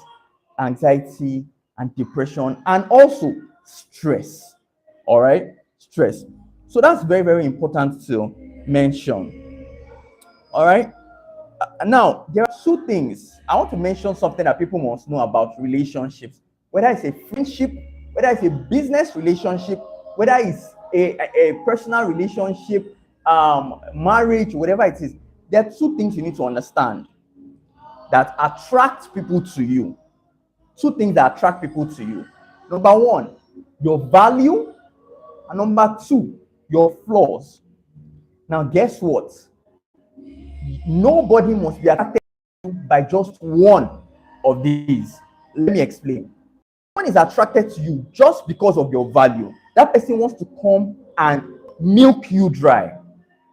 Anxiety and depression, and also stress. All right, stress. So that's very, very important to mention. All right. Now, there are two things. I want to mention something that people must know about relationships. Whether it's a friendship, whether it's a business relationship, whether it's a personal relationship, marriage, whatever it is, there are two things you need to understand that attract people to you. Two things that attract people to you. Number one, your value, and number two, your flaws. Now, guess what? Nobody must be attracted by just one of these. Let me explain. One is attracted to you just because of your value. That person wants to come and milk you dry.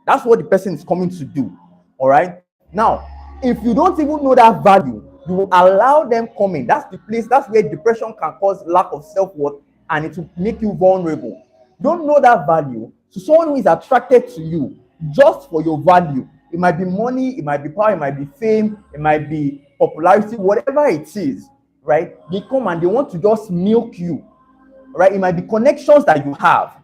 That's what the person is coming to do. All right. Now, if you don't even know that value, you will allow them come in. That's the place, that's where depression can cause lack of self-worth, and it will make you vulnerable. Don't know that value. So someone who is attracted to you just for your value, it might be money, it might be power, it might be fame, it might be popularity, whatever it is, right? They come and they want to just milk you, right? It might be connections that you have.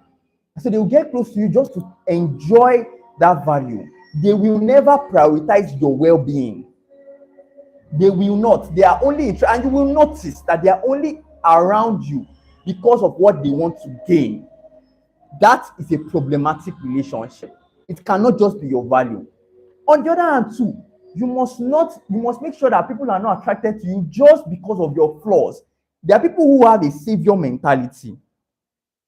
So they will get close to you just to enjoy that value. They will never prioritize your well-being. They will not. They are only and you will notice that they are only around you because of what they want to gain. That is a problematic relationship. It cannot just be your value. On the other hand, too, you must make sure that people are not attracted to you just because of your flaws. There are people who have a savior mentality,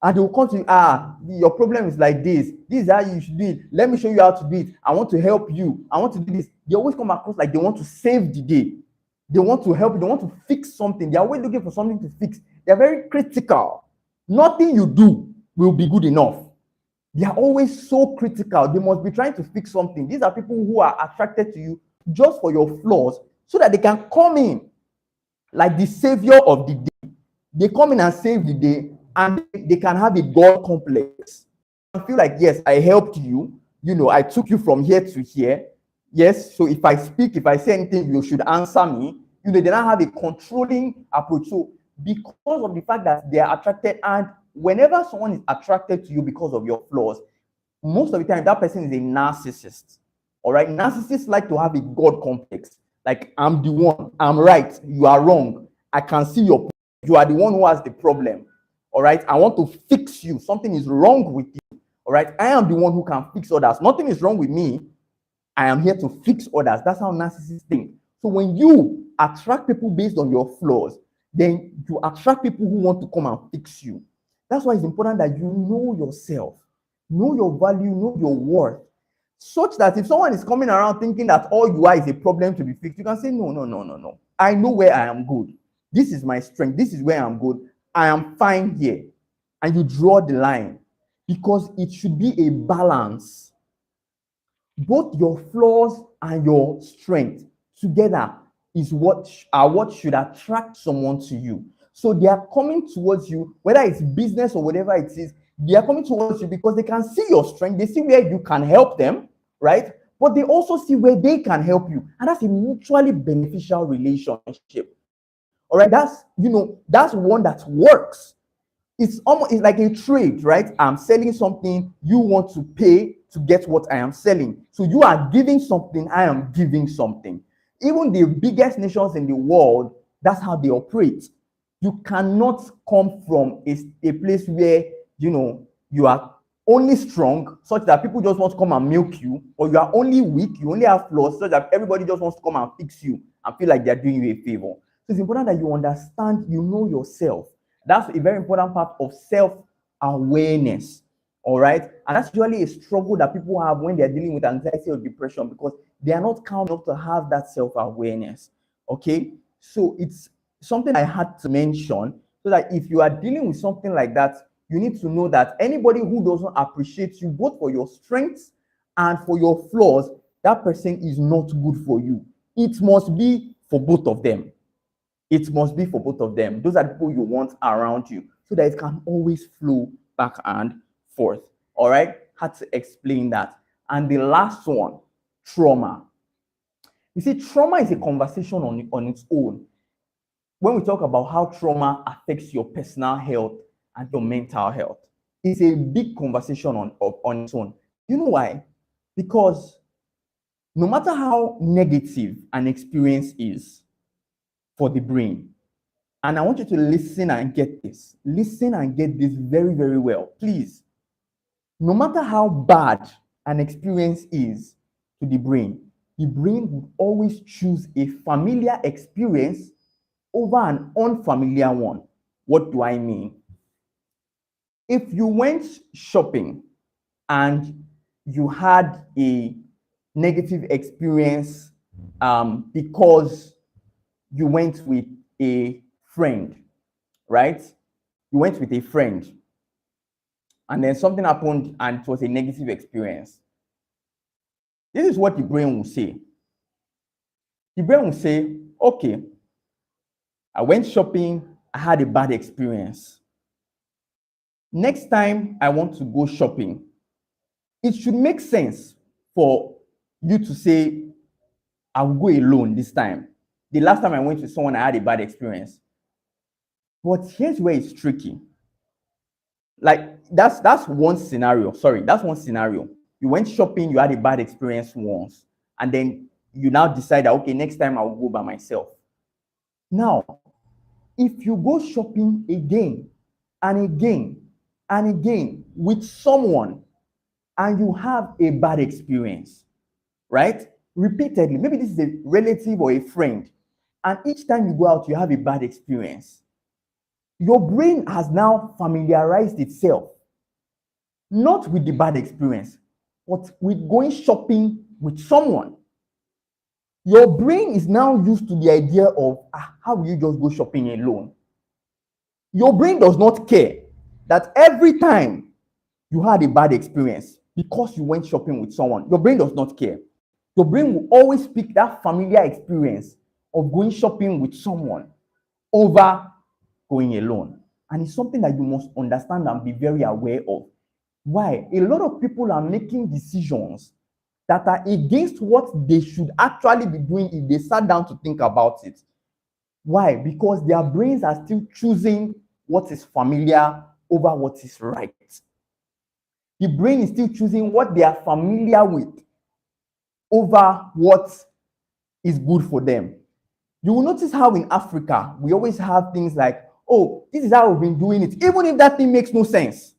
and they will come to you, your problem is like this. This is how you should do it. Let me show you how to do it. I want to help you. I want to do this. They always come across like they want to save the day. They want to help you. They want to fix something. They're always looking for something to fix. They're very critical. Nothing you do will be good enough. They are always so critical. They must be trying to fix something. These are people who are attracted to you just for your flaws so that they can come in like the savior of the day. They come in and save the day, and they can have a God complex. I feel like, yes, I helped you. I took you from here to here. Yes, so if I speak, if I say anything, you should answer me. They don't have a controlling approach. So because of the fact that they are attracted, and whenever someone is attracted to you because of your flaws, most of the time that person is a narcissist. All right, narcissists like to have a God complex. Like, I'm the one, I'm right, you are wrong. I can see your point. You are the one who has the problem. All right, I want to fix you. Something is wrong with you. All right, I am the one who can fix others. Nothing is wrong with me. I am here to fix others. That's how narcissists think. So when you attract people based on your flaws, then you attract people who want to come and fix you. That's why it's important that you know yourself, know your value, know your worth, such that if someone is coming around thinking that all you are is a problem to be fixed, you can say, no. I know where I am good. This is my strength. This is where I'm good. I am fine here. And you draw the line, because it should be a balance. Both your flaws and your strength together is what should attract someone to you. So they are coming towards you, whether it's business or whatever it is, they are coming towards you because they can see your strength. They see where you can help them, right? But they also see where they can help you. And that's a mutually beneficial relationship. All right, that's one that works. It's like a trade, right? I'm selling something, you want to pay to get what I am selling. So you are giving something, I am giving something. Even the biggest nations in the world, that's how they operate. You cannot come from a place where you are only strong, such that people just want to come and milk you, or you are only weak, you only have flaws, such that everybody just wants to come and fix you and feel like they're doing you a favor. So it's important that you understand, you know yourself. That's a very important part of self-awareness. All right. And that's usually a struggle that people have when they're dealing with anxiety or depression, because they are not calm enough to have that self-awareness. Okay. So it's something I had to mention, so that if you are dealing with something like that, you need to know that anybody who doesn't appreciate you, both for your strengths and for your flaws, that person is not good for you. It must be for both of them. It must be for both of them. Those are the people you want around you, so that it can always flow back and forth. All right. had to explain that. And the last one, trauma. You see, trauma is a conversation on its own. When we talk about how trauma affects your personal health and your mental health, it's a big conversation on its own. You know why? Because no matter how negative an experience is for the brain, and I want you to listen and get this. Listen and get this very, very well. Please. No matter how bad an experience is to the brain will always choose a familiar experience over an unfamiliar one. What do I mean? If you went shopping and you had a negative experience because you went with a friend, right? You went with a friend and then something happened and it was a negative experience. This is what the brain will say. The brain will say, okay, I went shopping, I had a bad experience. Next time I want to go shopping, it should make sense for you to say, I will go alone this time. The last time I went with someone, I had a bad experience. But here's where it's tricky. Like, that's one scenario. Sorry, that's one scenario. You went shopping, you had a bad experience once, and then you now decide that, okay, next time I'll go by myself. Now, if you go shopping again and again and again with someone and you have a bad experience, right? Repeatedly, maybe this is a relative or a friend, and each time you go out, you have a bad experience. Your brain has now familiarized itself, not with the bad experience, but with going shopping with someone. Your brain is now used to the idea of, how will you just go shopping alone? Your brain does not care that every time you had a bad experience because you went shopping with someone, your brain does not care. Your brain will always pick that familiar experience of going shopping with someone over going alone. And it's something that you must understand and be very aware of. Why? A lot of people are making decisions that are against what they should actually be doing if they sat down to think about it. Why? Because their brains are still choosing what is familiar over what is right. The brain is still choosing what they are familiar with over what is good for them. You will notice how in Africa, we always have things like, oh, this is how we've been doing it, even if that thing makes no sense.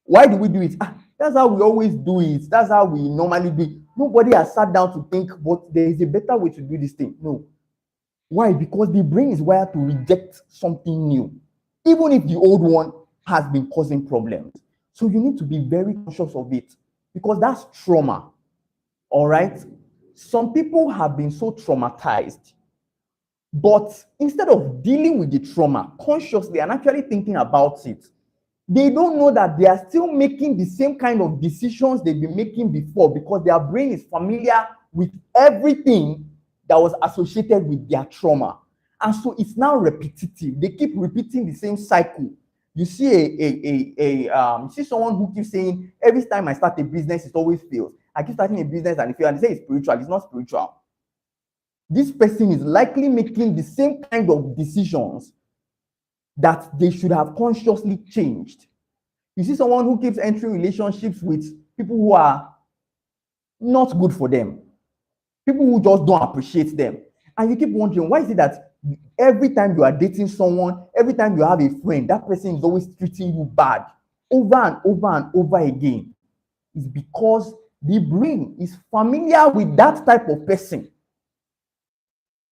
Why do we do it? That's how we always do it. That's how we normally do it. Nobody has sat down to think, but there is a better way to do this thing. No. Why? Because the brain is wired to reject something new, even if the old one has been causing problems. So you need to be very conscious of it, because that's trauma. All right? Some people have been so traumatized, but instead of dealing with the trauma consciously and actually thinking about it, they don't know that they are still making the same kind of decisions they've been making before, because their brain is familiar with everything that was associated with their trauma. And so it's now repetitive. They keep repeating the same cycle. You see you see someone who keeps saying, every time I start a business, it always fails. I keep starting a business and it fails. And they say it's spiritual. It's not spiritual. This person is likely making the same kind of decisions that they should have consciously changed. You see someone who keeps entering relationships with people who are not good for them, people who just don't appreciate them. And you keep wondering, why is it that every time you are dating someone, every time you have a friend, that person is always treating you bad over and over and over again? It's because the brain is familiar with that type of person.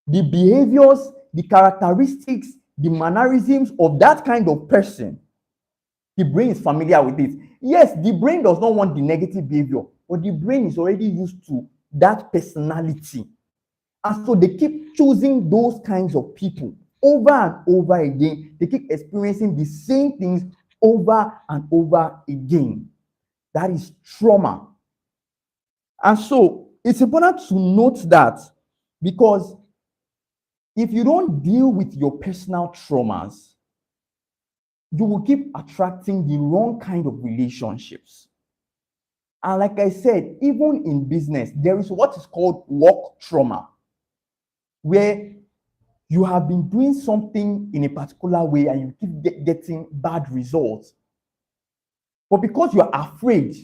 The behaviors, the characteristics, the mannerisms of that kind of person, the brain is familiar with it. Yes, the brain does not want the negative behavior, but the brain is already used to that personality. And so they keep choosing those kinds of people over and over again. They keep experiencing the same things over and over again. That is trauma. And so it's important to note that, because if you don't deal with your personal traumas, you will keep attracting the wrong kind of relationships. And like I said, even in business, there is what is called work trauma, where you have been doing something in a particular way and you keep getting bad results. But because you are afraid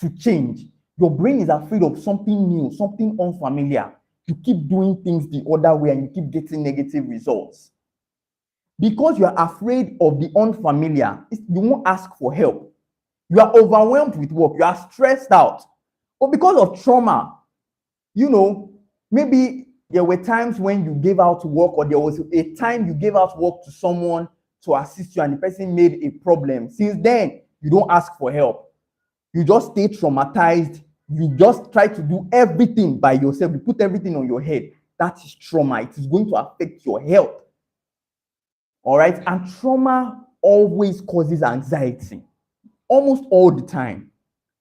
to change, your brain is afraid of something new, something unfamiliar. You keep doing things the other way and you keep getting negative results. Because you are afraid of the unfamiliar, you won't ask for help. You are overwhelmed with work. You are stressed out. But because of trauma, maybe there were times when you gave out work, or there was a time you gave out work to someone to assist you and the person made a problem. Since then, you don't ask for help. You just stay traumatized. You just try to do everything by yourself. You put everything on your head. That is trauma. It is going to affect your health. All right? And trauma always causes anxiety. Almost all the time.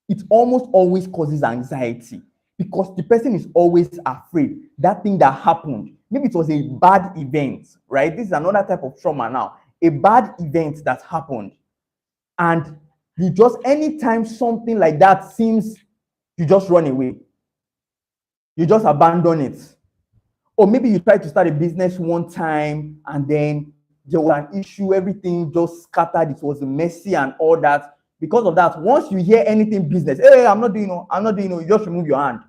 It almost always causes anxiety because the person is always afraid. That thing that happened, maybe it was a bad event, right? This is another type of trauma now. A bad event that happened. And you just, anytime something like that seems, you just run away. You just abandon it. Or maybe you try to start a business one time and then there was an issue, everything just scattered, it was messy and all that. Because of that, once you hear anything business, hey, I'm not doing it, you just remove your hand.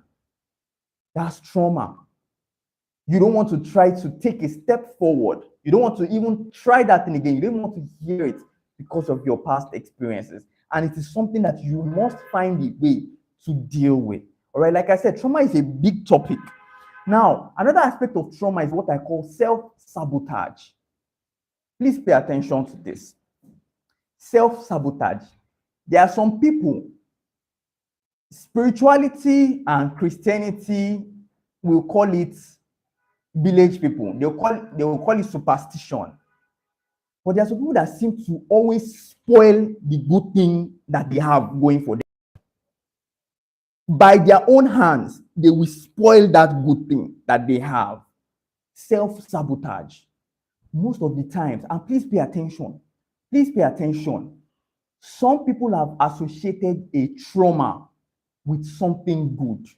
That's trauma. You don't want to try to take a step forward. You don't want to even try that thing again. You don't want to hear it because of your past experiences. And it is something that you must find a way to deal with. All right, like I said, trauma is a big topic. Now, another aspect of trauma is what I call self-sabotage. Please pay attention to this. Self-sabotage. There are some people, spirituality and Christianity will call it village people. They will call it superstition. But there are some people that seem to always spoil the good thing that they have going for them. By their own hands, they will spoil that good thing that they have. Self-sabotage. Most of the times, and please pay attention. Please pay attention. Some people have associated a trauma with something good.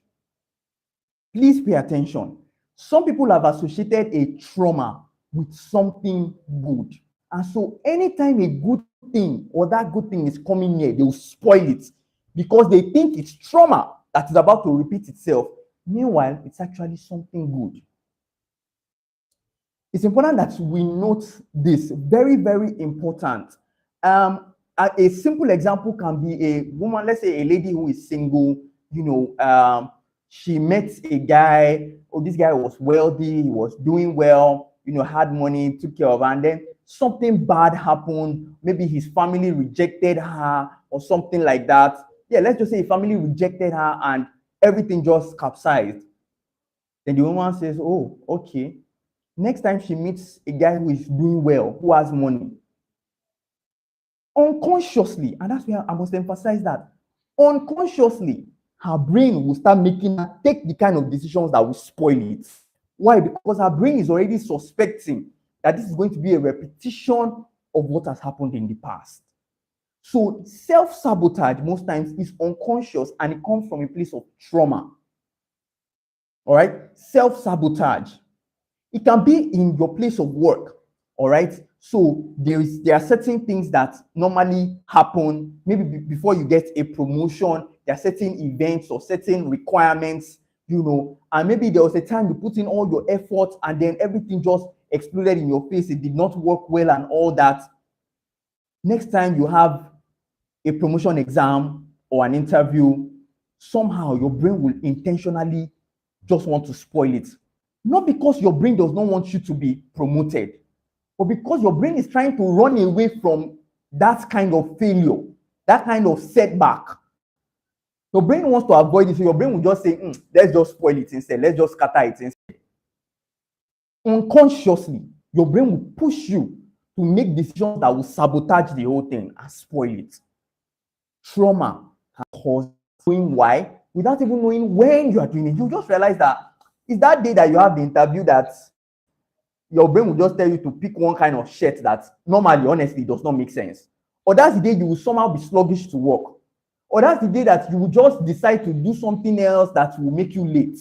Please pay attention. Some people have associated a trauma with something good. And so anytime a good thing or that good thing is coming near, they will spoil it because they think it's trauma that is about to repeat itself. Meanwhile, it's actually something good. It's important that we note this. Very, very important. A simple example can be a woman, let's say a lady who is single, she met a guy, this guy was wealthy, he was doing well, had money, took care of her, and then something bad happened. Maybe his family rejected her or something like that. Yeah, let's just say his family rejected her and everything just capsized. Then the woman says, oh, okay. Next time she meets a guy who is doing well, who has money, unconsciously, and that's where I must emphasize that, unconsciously, her brain will start making her take the kind of decisions that will spoil it. Why? Because her brain is already suspecting that this is going to be a repetition of what has happened in the past. So self-sabotage most times is unconscious and it comes from a place of trauma. All right? Self-sabotage. It can be in your place of work. All right? So there are certain things that normally happen maybe before you get a promotion. There are certain events or certain requirements, and maybe there was a time you put in all your effort and then everything just exploded in your face. It did not work well and all that. Next time you have a promotion exam or an interview, somehow your brain will intentionally just want to spoil it. Not because your brain does not want you to be promoted, but because your brain is trying to run away from that kind of failure, that kind of setback. Your brain wants to avoid it, so your brain will just say, let's just spoil it instead. Let's just scatter it instead. Unconsciously, your brain will push you to make decisions that will sabotage the whole thing and spoil it. Trauma can cause doing why without even knowing when you are doing it. You just realize that it's that day that you have the interview that your brain will just tell you to pick one kind of shirt that normally, honestly, does not make sense. Or that's the day you will somehow be sluggish to work. Or that's the day that you will just decide to do something else that will make you late.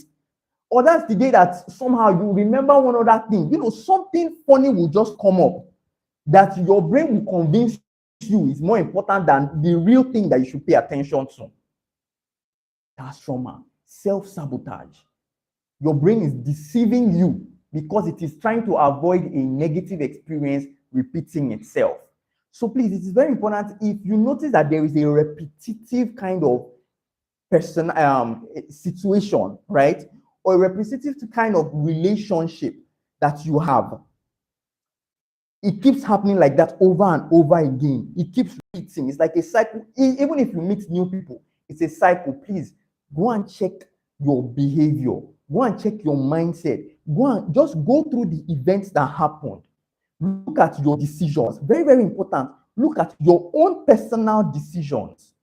Or that's the day that somehow you remember one other thing. You know, something funny will just come up that your brain will convince you is more important than the real thing that you should pay attention to. That's trauma. Self-sabotage. Your brain is deceiving you because it is trying to avoid a negative experience repeating itself. So please, it is very important if you notice that there is a repetitive kind of situation, right? Or a repetitive kind of relationship that you have. It keeps happening like that over and over again. It keeps repeating. It's like a cycle. Even if you meet new people, it's a cycle. Please go and check your behavior. Go and check your mindset. Go and just go through the events that happened. Look at your decisions. Very, very important. Look at your own personal decisions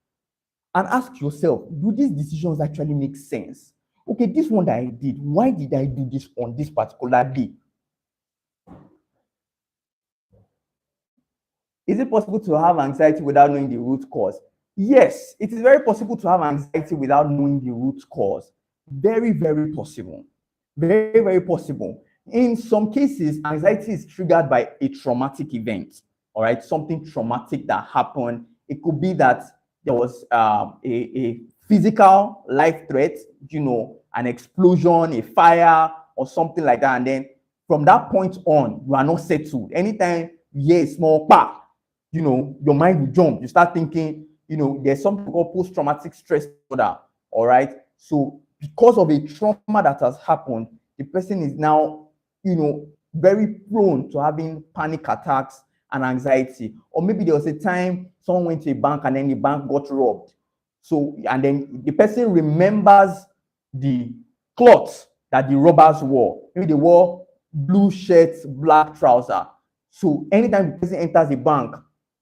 and ask yourself, do these decisions actually make sense? Okay, this one that I did, why did I do this on this particular day? Is it possible to have anxiety without knowing the root cause? Yes, it is very possible to have anxiety without knowing the root cause. Very, very possible. Very, very possible. In some cases, anxiety is triggered by a traumatic event, all right? Something traumatic that happened. It could be that there was a physical life threat, you know, an explosion, a fire, or something like that. And then from that point on, you are not settled. Anytime you hear a small pa, you know, your mind will jump. You start thinking, you know, there's something called post-traumatic stress disorder, all right? So because of a trauma that has happened, the person is now, you know, very prone to having panic attacks and anxiety. Or maybe there was a time someone went to a bank and then the bank got robbed. So, and then the person remembers the clothes that the robbers wore. Maybe they wore blue shirts, black trousers. So anytime the person enters a bank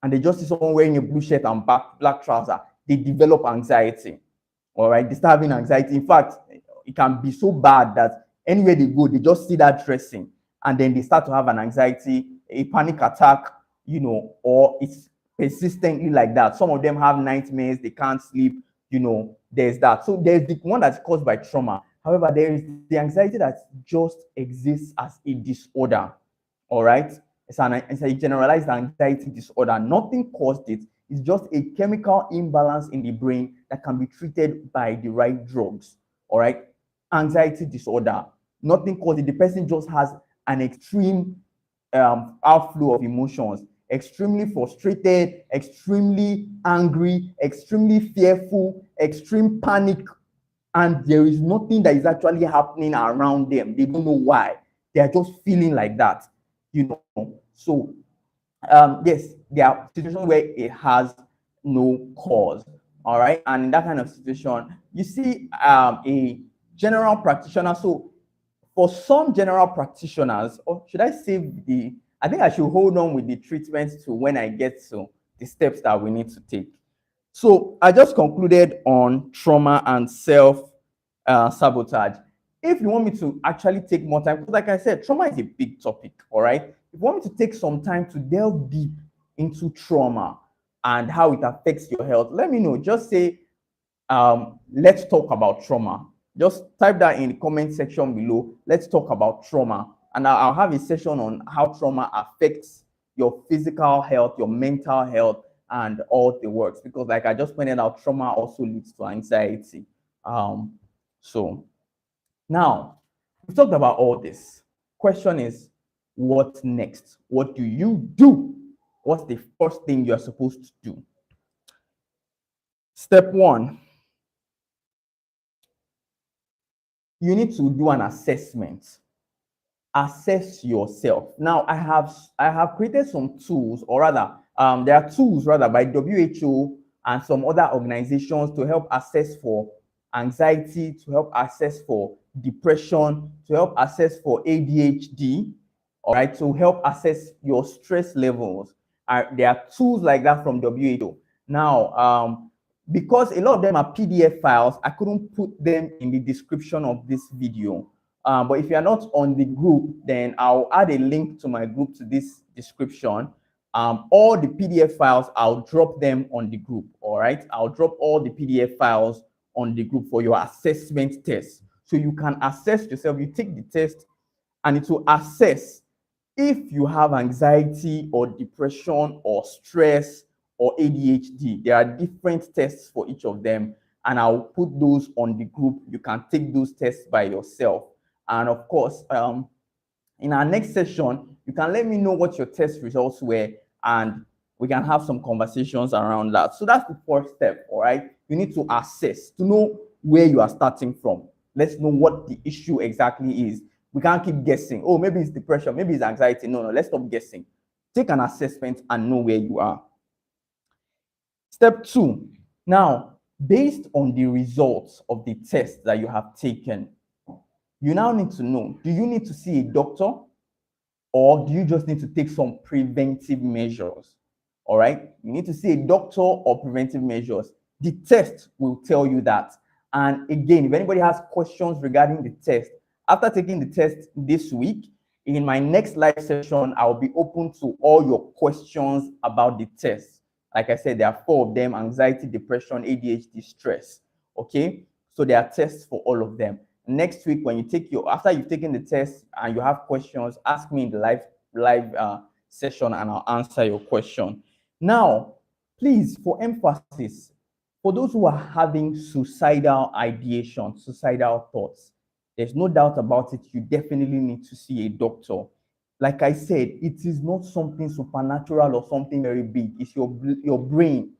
and they just see someone wearing a blue shirt and black trouser, they develop anxiety. All right, they start having anxiety. In fact, it can be so bad that anywhere they go, they just see that dressing and then they start to have an anxiety, a panic attack, you know, or it's persistently like that. Some of them have nightmares, they can't sleep, you know, there's that. So there's the one that's caused by trauma. However, there is the anxiety that just exists as a disorder. All right, it's a generalized anxiety disorder. Nothing caused it. It's just a chemical imbalance in the brain that can be treated by the right drugs. All right, anxiety disorder. Nothing caused it. The person just has an extreme outflow of emotions, extremely frustrated, extremely angry, extremely fearful, extreme panic, and there is nothing that is actually happening around them. They don't know why. They are just feeling like that, you know. So yes, there are situations where it has no cause. All right, and in that kind of situation, you see a general practitioner. So for some general practitioners, or should I save the, I think I should hold on with the treatments to when I get to the steps that we need to take. So I just concluded on trauma and self sabotage. If you want me to actually take more time, because like I said, trauma is a big topic, all right? If you want me to take some time to delve deep into trauma and how it affects your health, let me know. Just say, let's talk about trauma. Just type that in the comment section below. Let's talk about trauma. And I'll have a session on how trauma affects your physical health, your mental health, and all the works. Because like I just pointed out, trauma also leads to anxiety. So now, we've talked about all this. Question is, what's next? What do you do? What's the first thing you're supposed to do? Step one, you need to do an assessment. Assess yourself. Now, I have created some tools, or rather, there are tools rather by WHO and some other organizations to help assess for anxiety, to help assess for depression, to help assess for ADHD, all right, to help assess your stress levels. There are tools like that from WHO. Now, because a lot of them are PDF files, I couldn't put them in the description of this video. But if you are not on the group, then I'll add a link to my group to this description. All the PDF files, I'll drop them on the group. All right, I'll drop all the PDF files on the group for your assessment test, so you can assess yourself. You take the test and it will assess if you have anxiety or depression or stress or ADHD. There are different tests for each of them, and I'll put those on the group. You can take those tests by yourself. And of course, in our next session, you can let me know what your test results were, and we can have some conversations around that. So that's the first step, all right? You need to assess, to know where you are starting from. Let's know what the issue exactly is. We can't keep guessing. Oh, maybe it's depression, maybe it's anxiety. No, let's stop guessing. Take an assessment and know where you are. Step 2. Now, based on the results of the test that you have taken, you now need to know, do you need to see a doctor, or do you just need to take some preventive measures? All right, you need to see a doctor or preventive measures. The test will tell you that. And again, if anybody has questions regarding the test, after taking the test this week, in my next live session, I'll be open to all your questions about the test. Like I said, there are 4 of them: anxiety, depression, ADHD, stress. Okay, so there are tests for all of them. Next week, when you take after you've taken the test and you have questions, ask me in the live session and I'll answer your question. Now, please, for emphasis, for those who are having suicidal ideation, suicidal thoughts, there's no doubt about it, you definitely need to see a doctor. Like I said, it is not something supernatural or something very big. It's your brain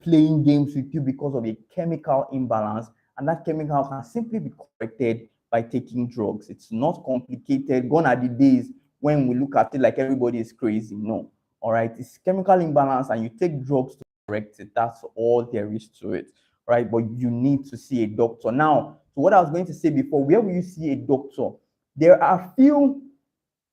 playing games with you because of a chemical imbalance, and that chemical can simply be corrected by taking drugs. It's not complicated. Gone are the days when we look at it like everybody is crazy. No. All right, it's chemical imbalance and you take drugs to correct it. That's all there is to it. Right, but you need to see a doctor. Now, so what I was going to say before, where will you see a doctor? There are few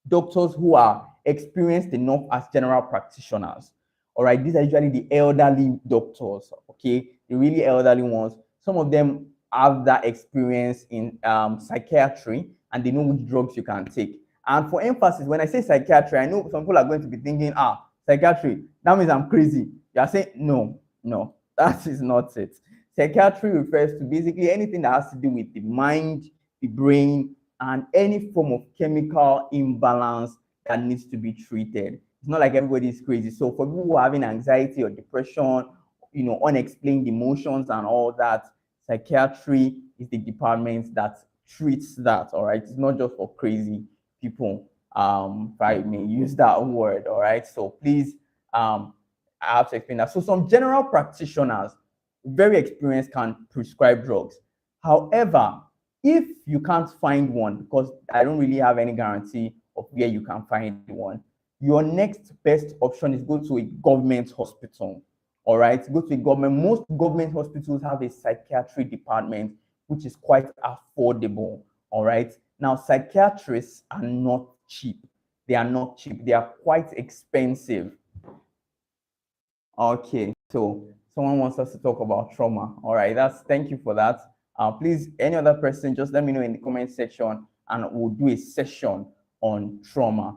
doctors who are experienced enough as general practitioners. All right, these are usually the elderly doctors, okay, the really elderly ones. Some of them have that experience in psychiatry, and they know which drugs you can take. And for emphasis, when I say psychiatry, I know some people are going to be thinking, psychiatry, that means I'm crazy. You are saying, no, that is not it. Psychiatry refers to basically anything that has to do with the mind, the brain, and any form of chemical imbalance that needs to be treated. It's not like everybody is crazy. So for people who are having anxiety or depression, unexplained emotions and all that, psychiatry is the department that treats that. All right, it's not just for crazy people. If I may use that word. All right, so please, I have to explain that. So some general practitioners, very experienced, can prescribe drugs. However, if you can't find one, because I don't really have any guarantee of where you can find one, your next best option is go to a government hospital. All right, go to a government. Most government hospitals have a psychiatry department, which is quite affordable. All right, now psychiatrists are not cheap. They are not cheap. They are quite expensive. Okay, so someone wants us to talk about trauma. All right, thank you for that. Please, any other person, just let me know in the comment section and we'll do a session on trauma.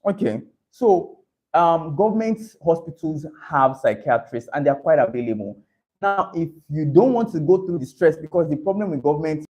Okay, so government hospitals have psychiatrists and they're quite available. Now, if you don't want to go through the stress, because the problem with government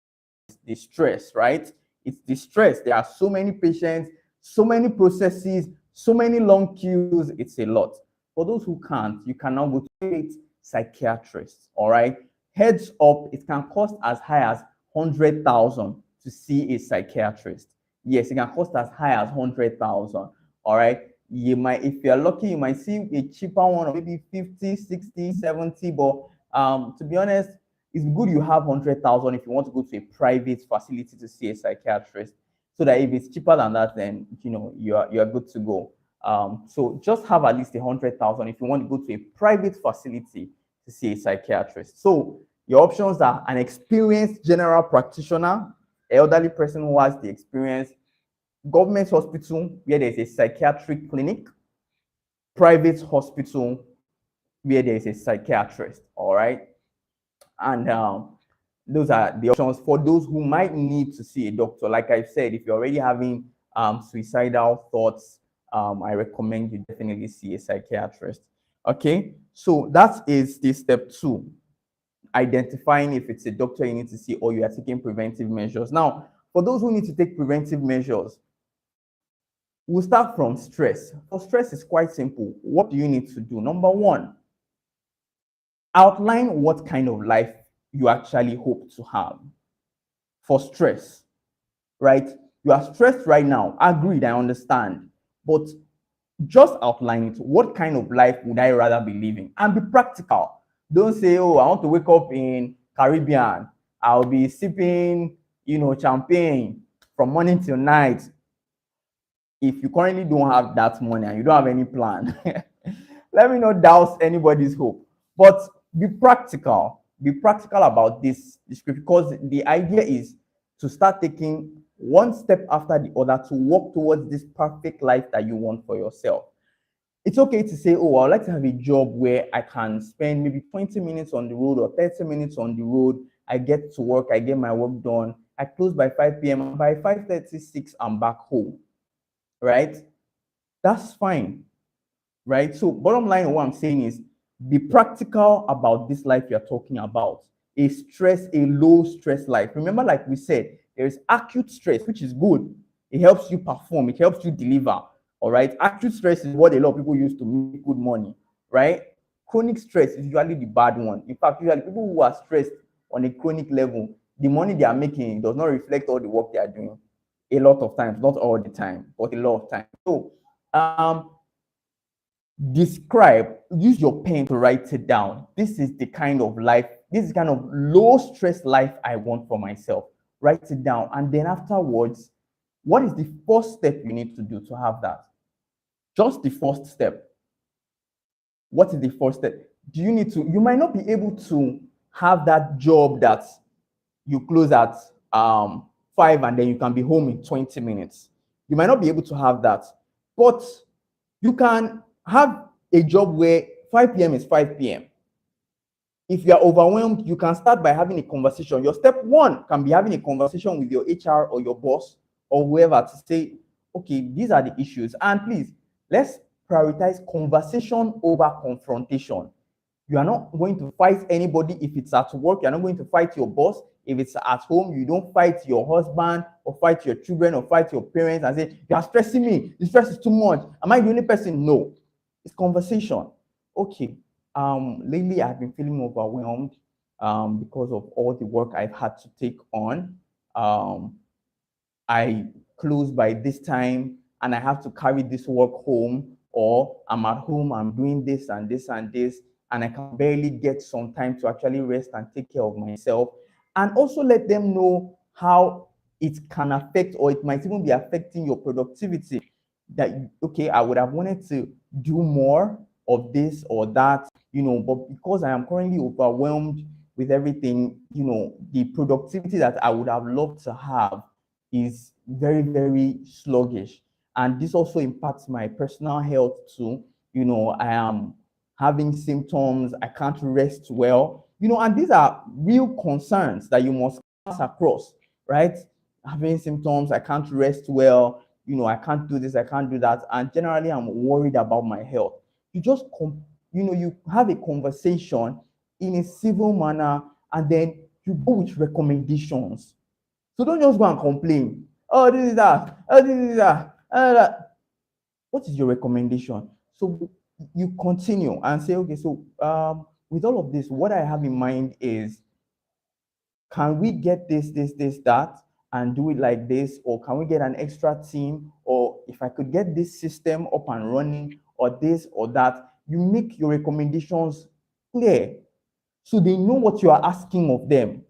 is the stress, right? It's the stress. There are so many patients, so many processes, so many long queues. It's a lot. For those who can't, you can now go to a psychiatrist. All right. Heads up, it can cost as high as 100,000 to see a psychiatrist. Yes, it can cost as high as 100,000. All right. You might, if you're lucky, you might see a cheaper one, or maybe 50, 60, 70. But to be honest, it's good you have 100,000 if you want to go to a private facility to see a psychiatrist, so that if it's cheaper than that, then you're good to go. So just have at least 100,000 if you want to go to a private facility to see a psychiatrist. So your options are an experienced general practitioner, elderly person who has the experience, government hospital where there's a psychiatric clinic, private hospital where there's a psychiatrist. All right, and those are the options for those who might need to see a doctor. Like I said, if you're already having suicidal thoughts, I recommend you definitely see a psychiatrist. Okay, so that is the step 2, identifying if it's a doctor you need to see or you are taking preventive measures. Now, for those who need to take preventive measures, we'll start from stress. For stress, is quite simple. What do you need to do? Number 1, outline what kind of life you actually hope to have. For stress, right? You are stressed right now. Agreed, I understand. But just outline it. What kind of life would I rather be living? And be practical. Don't say, oh, I want to wake up in Caribbean. I'll be sipping, champagne from morning till night. If you currently don't have that money and you don't have any plan, let me not douse anybody's hope. But be practical. Be practical about this script, because the idea is to start taking one step after the other to work towards this perfect life that you want for yourself. It's okay to say, oh, I'd like to have a job where I can spend maybe 20 minutes on the road or 30 minutes on the road. I get to work, I get my work done. I close by 5 p.m. and by 5:36, I'm back home, right? That's fine, right? So bottom line of what I'm saying is, be practical about this life you're talking about. A low stress life. Remember, like we said, there's acute stress, which is good. It helps you perform, it helps you deliver. All right. Acute stress is what a lot of people use to make good money, right? Chronic stress is usually the bad one. In fact, usually people who are stressed on a chronic level, the money they are making does not reflect all the work they are doing. A lot of times, not all the time, but a lot of times. So, use your pen to write it down. This is the kind of life, this is kind of low stress life I want for myself. Write it down. And then afterwards, what is the first step you need to do to have that? Just the first step. What is the first step? You might not be able to have that job that you close at 5 and then you can be home in 20 minutes. You might not be able to have that, but you can have a job where 5 p.m. is 5 p.m. If you are overwhelmed, you can start by having a conversation. Your step 1 can be having a conversation with your HR or your boss or whoever to say, okay, these are the issues. And please, let's prioritize conversation over confrontation. You are not going to fight anybody if it's at work. You're not going to fight your boss. If it's at home, you don't fight your husband or fight your children or fight your parents and say, you are stressing me. The stress is too much. Am I the only person? No. It's conversation. Okay. Lately I've been feeling overwhelmed because of all the work I've had to take on. I close by this time and I have to carry this work home, or I'm at home, I'm doing this and this and this, and I can barely get some time to actually rest and take care of myself. And also let them know how it can affect, or it might even be affecting your productivity. That, okay, I would have wanted to do more of this or that, but because I am currently overwhelmed with everything, the productivity that I would have loved to have is very, very sluggish. And this also impacts my personal health too. I am having symptoms, I can't rest well, and these are real concerns that you must pass across, right? Having symptoms, I can't rest well, I can't do this, I can't do that. And generally, I'm worried about my health. You have a conversation in a civil manner, and then you go with recommendations. So don't just go and complain. Oh, this is that. Oh, this is that. That. What is your recommendation? So you continue and say, okay, so with all of this, what I have in mind is, can we get this, that, and do it like this? Or can we get an extra team? Or if I could get this system up and running, or this or that, you make your recommendations clear so they know what you are asking of them,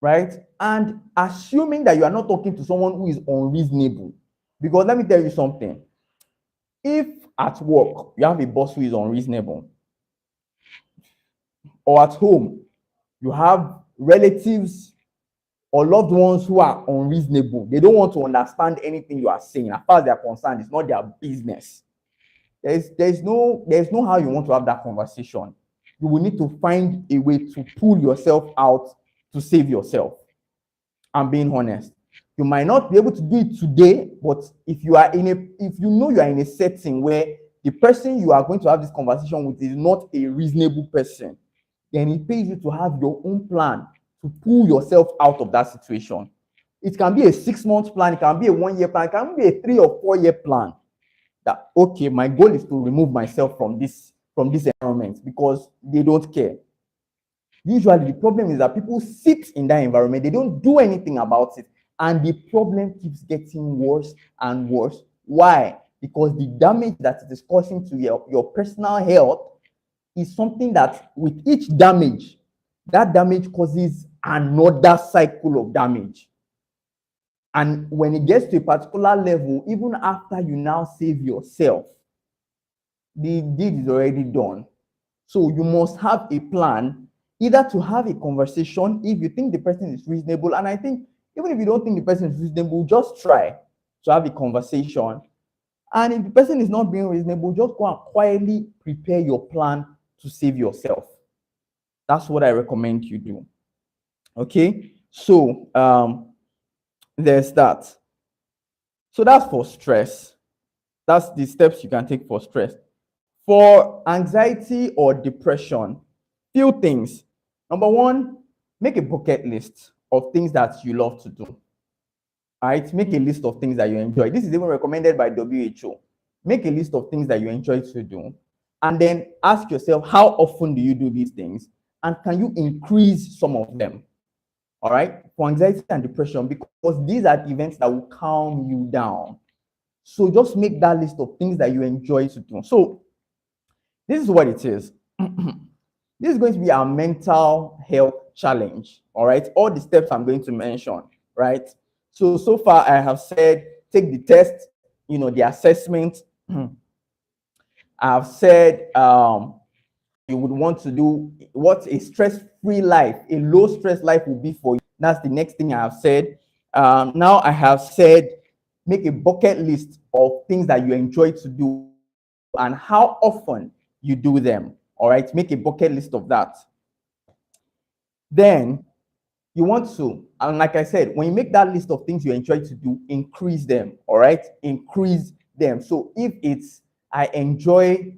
right? And assuming that you are not talking to someone who is unreasonable. Because let me tell you something. If at work you have a boss who is unreasonable, or at home you have relatives or loved ones who are unreasonable, they don't want to understand anything you are saying. As far as they are concerned, it's not their business. There's no how you want to have that conversation. You will need to find a way to pull yourself out to save yourself. I'm being honest. You might not be able to do it today, but if you know you are in a setting where the person you are going to have this conversation with is not a reasonable person, then it pays you to have your own plan to pull yourself out of that situation. It can be a 6-month plan, it can be a 1-year plan, it can be a 3 or 4-year plan. That okay, my goal is to remove myself from this environment because they don't care. Usually the problem is that people sit in that environment, they don't do anything about it, and the problem keeps getting worse and worse. Why? Because the damage that it is causing to your personal health is something that with each damage, that damage causes another cycle of damage. And when it gets to a particular level, even after you now save yourself, the deed is already done. So you must have a plan, either to have a conversation if you think the person is reasonable. And I think even if you don't think the person is reasonable, just try to have a conversation. And if the person is not being reasonable, just go and quietly prepare your plan to save yourself. That's what I recommend you do. Okay, so there's that. So that's for stress. That's the steps you can take for stress. For anxiety or depression, few things. Number one, make a bucket list of things that you love to do. All right, make a list of things that you enjoy. This is even recommended by WHO. Make a list of things that you enjoy to do, and then ask yourself, how often do you do these things, and can you increase some of them? All right, for anxiety and depression, because these are the events that will calm you down. So just make that list of things that you enjoy to do. So this is what it is. This is going to be our mental health challenge. All right, all the steps I'm going to mention. Right. So far I have said take the test, the assessment. I've said you would want to do what a stress-free life, a low-stress life will be for you. That's the next thing I have said. Now I have said make a bucket list of things that you enjoy to do and how often you do them. All right, make a bucket list of that. Then you want to, and like I said, when you make that list of things you enjoy to do, increase them. All right, increase them. So if it's I enjoy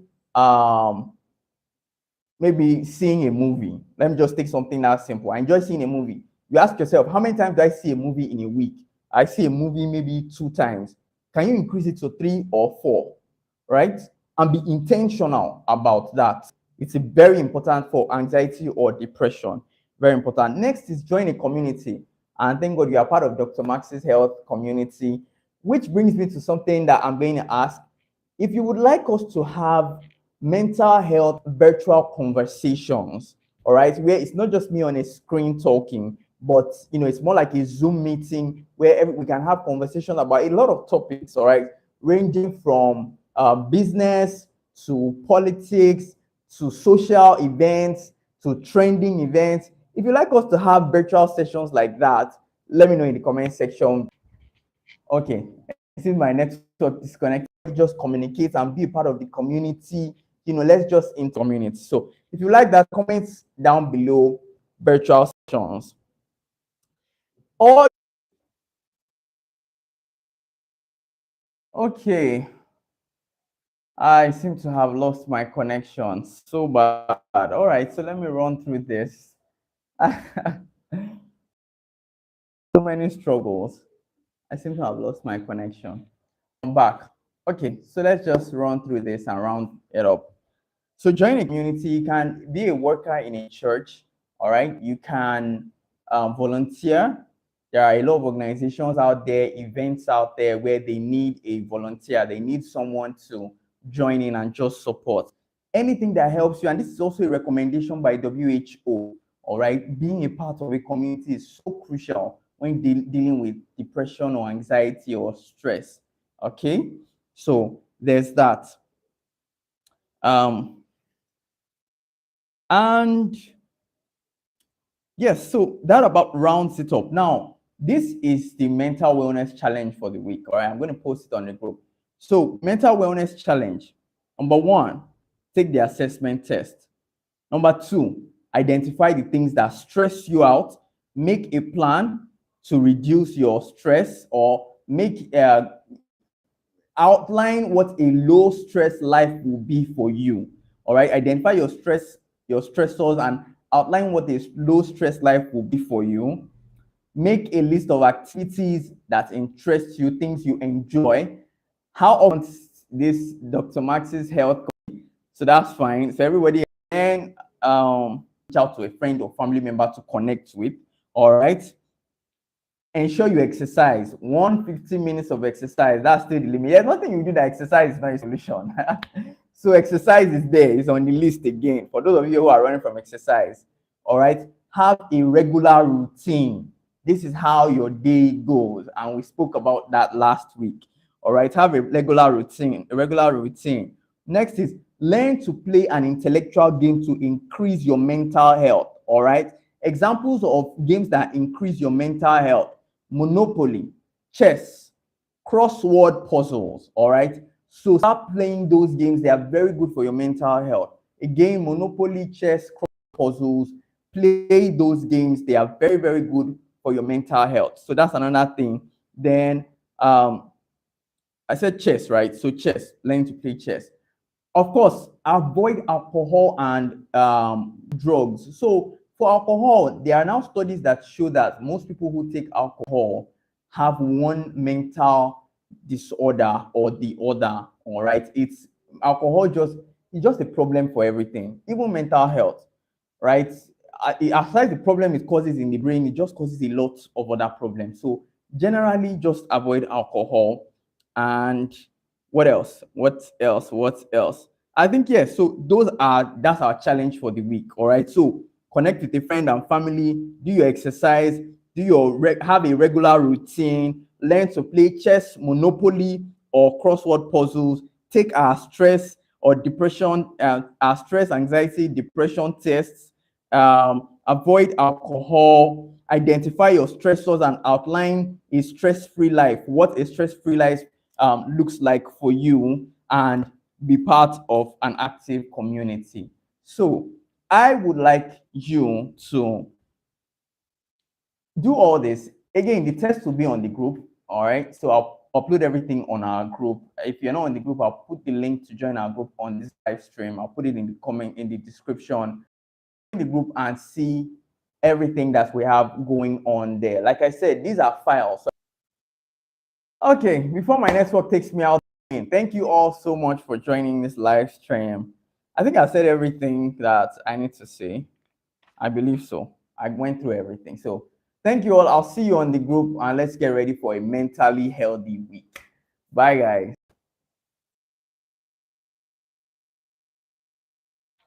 maybe seeing a movie. Let me just take something that simple. I enjoy seeing a movie. You ask yourself, how many times do I see a movie in a week? I see a movie maybe 2 times. Can you increase it to 3 or 4? Right? And be intentional about that. It's very important for anxiety or depression. Very important. Next is join a community. And thank God you are part of Dr. Macx's Health community, which brings me to something that I'm going to ask. If you would like us to have mental health virtual conversations, all right, where it's not just me on a screen talking, but it's more like a Zoom meeting where we can have conversations about a lot of topics, all right, ranging from business to politics to social events to trending events. If you like us to have virtual sessions like that, let me know in the comment section. Okay, since my network disconnected, just communicate and be a part of the community. Let's just in community. So if you like that, comments down below virtual sessions. Okay. I seem to have lost my connection. So bad. All right, so let me run through this. So many struggles. I seem to have lost my connection. I'm back. Okay, so let's just run through this and round it up. So join a community. You can be a worker in a church. All right, you can volunteer. There are a lot of organizations out there, events out there where they need a volunteer. They need someone to join in and just support. Anything that helps you, and this is also a recommendation by WHO. All right, being a part of a community is so crucial when dealing with depression or anxiety or stress. Okay, so there's that. And yes, so that about rounds it up. Now, this is the mental wellness challenge for the week. All right, I'm going to post it on the group. So, mental wellness challenge. Number 1, take the assessment test. Number 2, identify the things that stress you out. Make a plan to reduce your stress, or make outline what a low stress life will be for you. All right, identify your stressors, and outline what a low stress life will be for you. Make a list of activities that interest you, things you enjoy. How often this Dr. Max's health? So that's fine. So everybody, and reach out to a friend or family member to connect with. All right. Ensure you exercise. 150 minutes of exercise. That's still the limit. There's nothing you do that exercise is not a solution. So exercise is there. It's on the list again. For those of you who are running from exercise, all right, have a regular routine. This is how your day goes, and we spoke about that last week. All right, have a regular routine. A regular routine. Next is learn to play an intellectual game to increase your mental health. All right, examples of games that increase your mental health: Monopoly, chess, crossword puzzles. All right, so start playing those games. They are very good for your mental health. Again, Monopoly, chess, crossword puzzles, play those games. They are very, very good for your mental health. So that's another thing. Then I said chess, right? So chess, learn to play chess. Of course, avoid alcohol and drugs. So for alcohol, there are now studies that show that most people who take alcohol have one mental disorder or the other. All right, it's alcohol it's just a problem for everything, even mental health, right? Aside the problem it causes in the brain, it just causes a lot of other problems. So generally, just avoid alcohol. And what else? What else? What else? I think yes. So that's our challenge for the week. All right. So connect with a friend and family. Do your exercise. Have a regular routine. Learn to play chess, Monopoly, or crossword puzzles. Take our stress or depression, our stress, anxiety, depression tests. Avoid alcohol. Identify your stressors and outline a stress-free life. What a stress-free life looks like for you, and be part of an active community. So I would like you to do all this. Again, the test will be on the group. All right. So I'll upload everything on our group. If you're not on the group, I'll put the link to join our group on this live stream. I'll put it in the comment, in the description. In the group and see everything that we have going on there. Like I said, these are files. Okay, before my network takes me out, thank you all so much for joining this live stream. I think I said everything that I need to say. I believe so. I went through everything. So thank you all. I'll see you on the group, and let's get ready for a mentally healthy week. Bye, guys.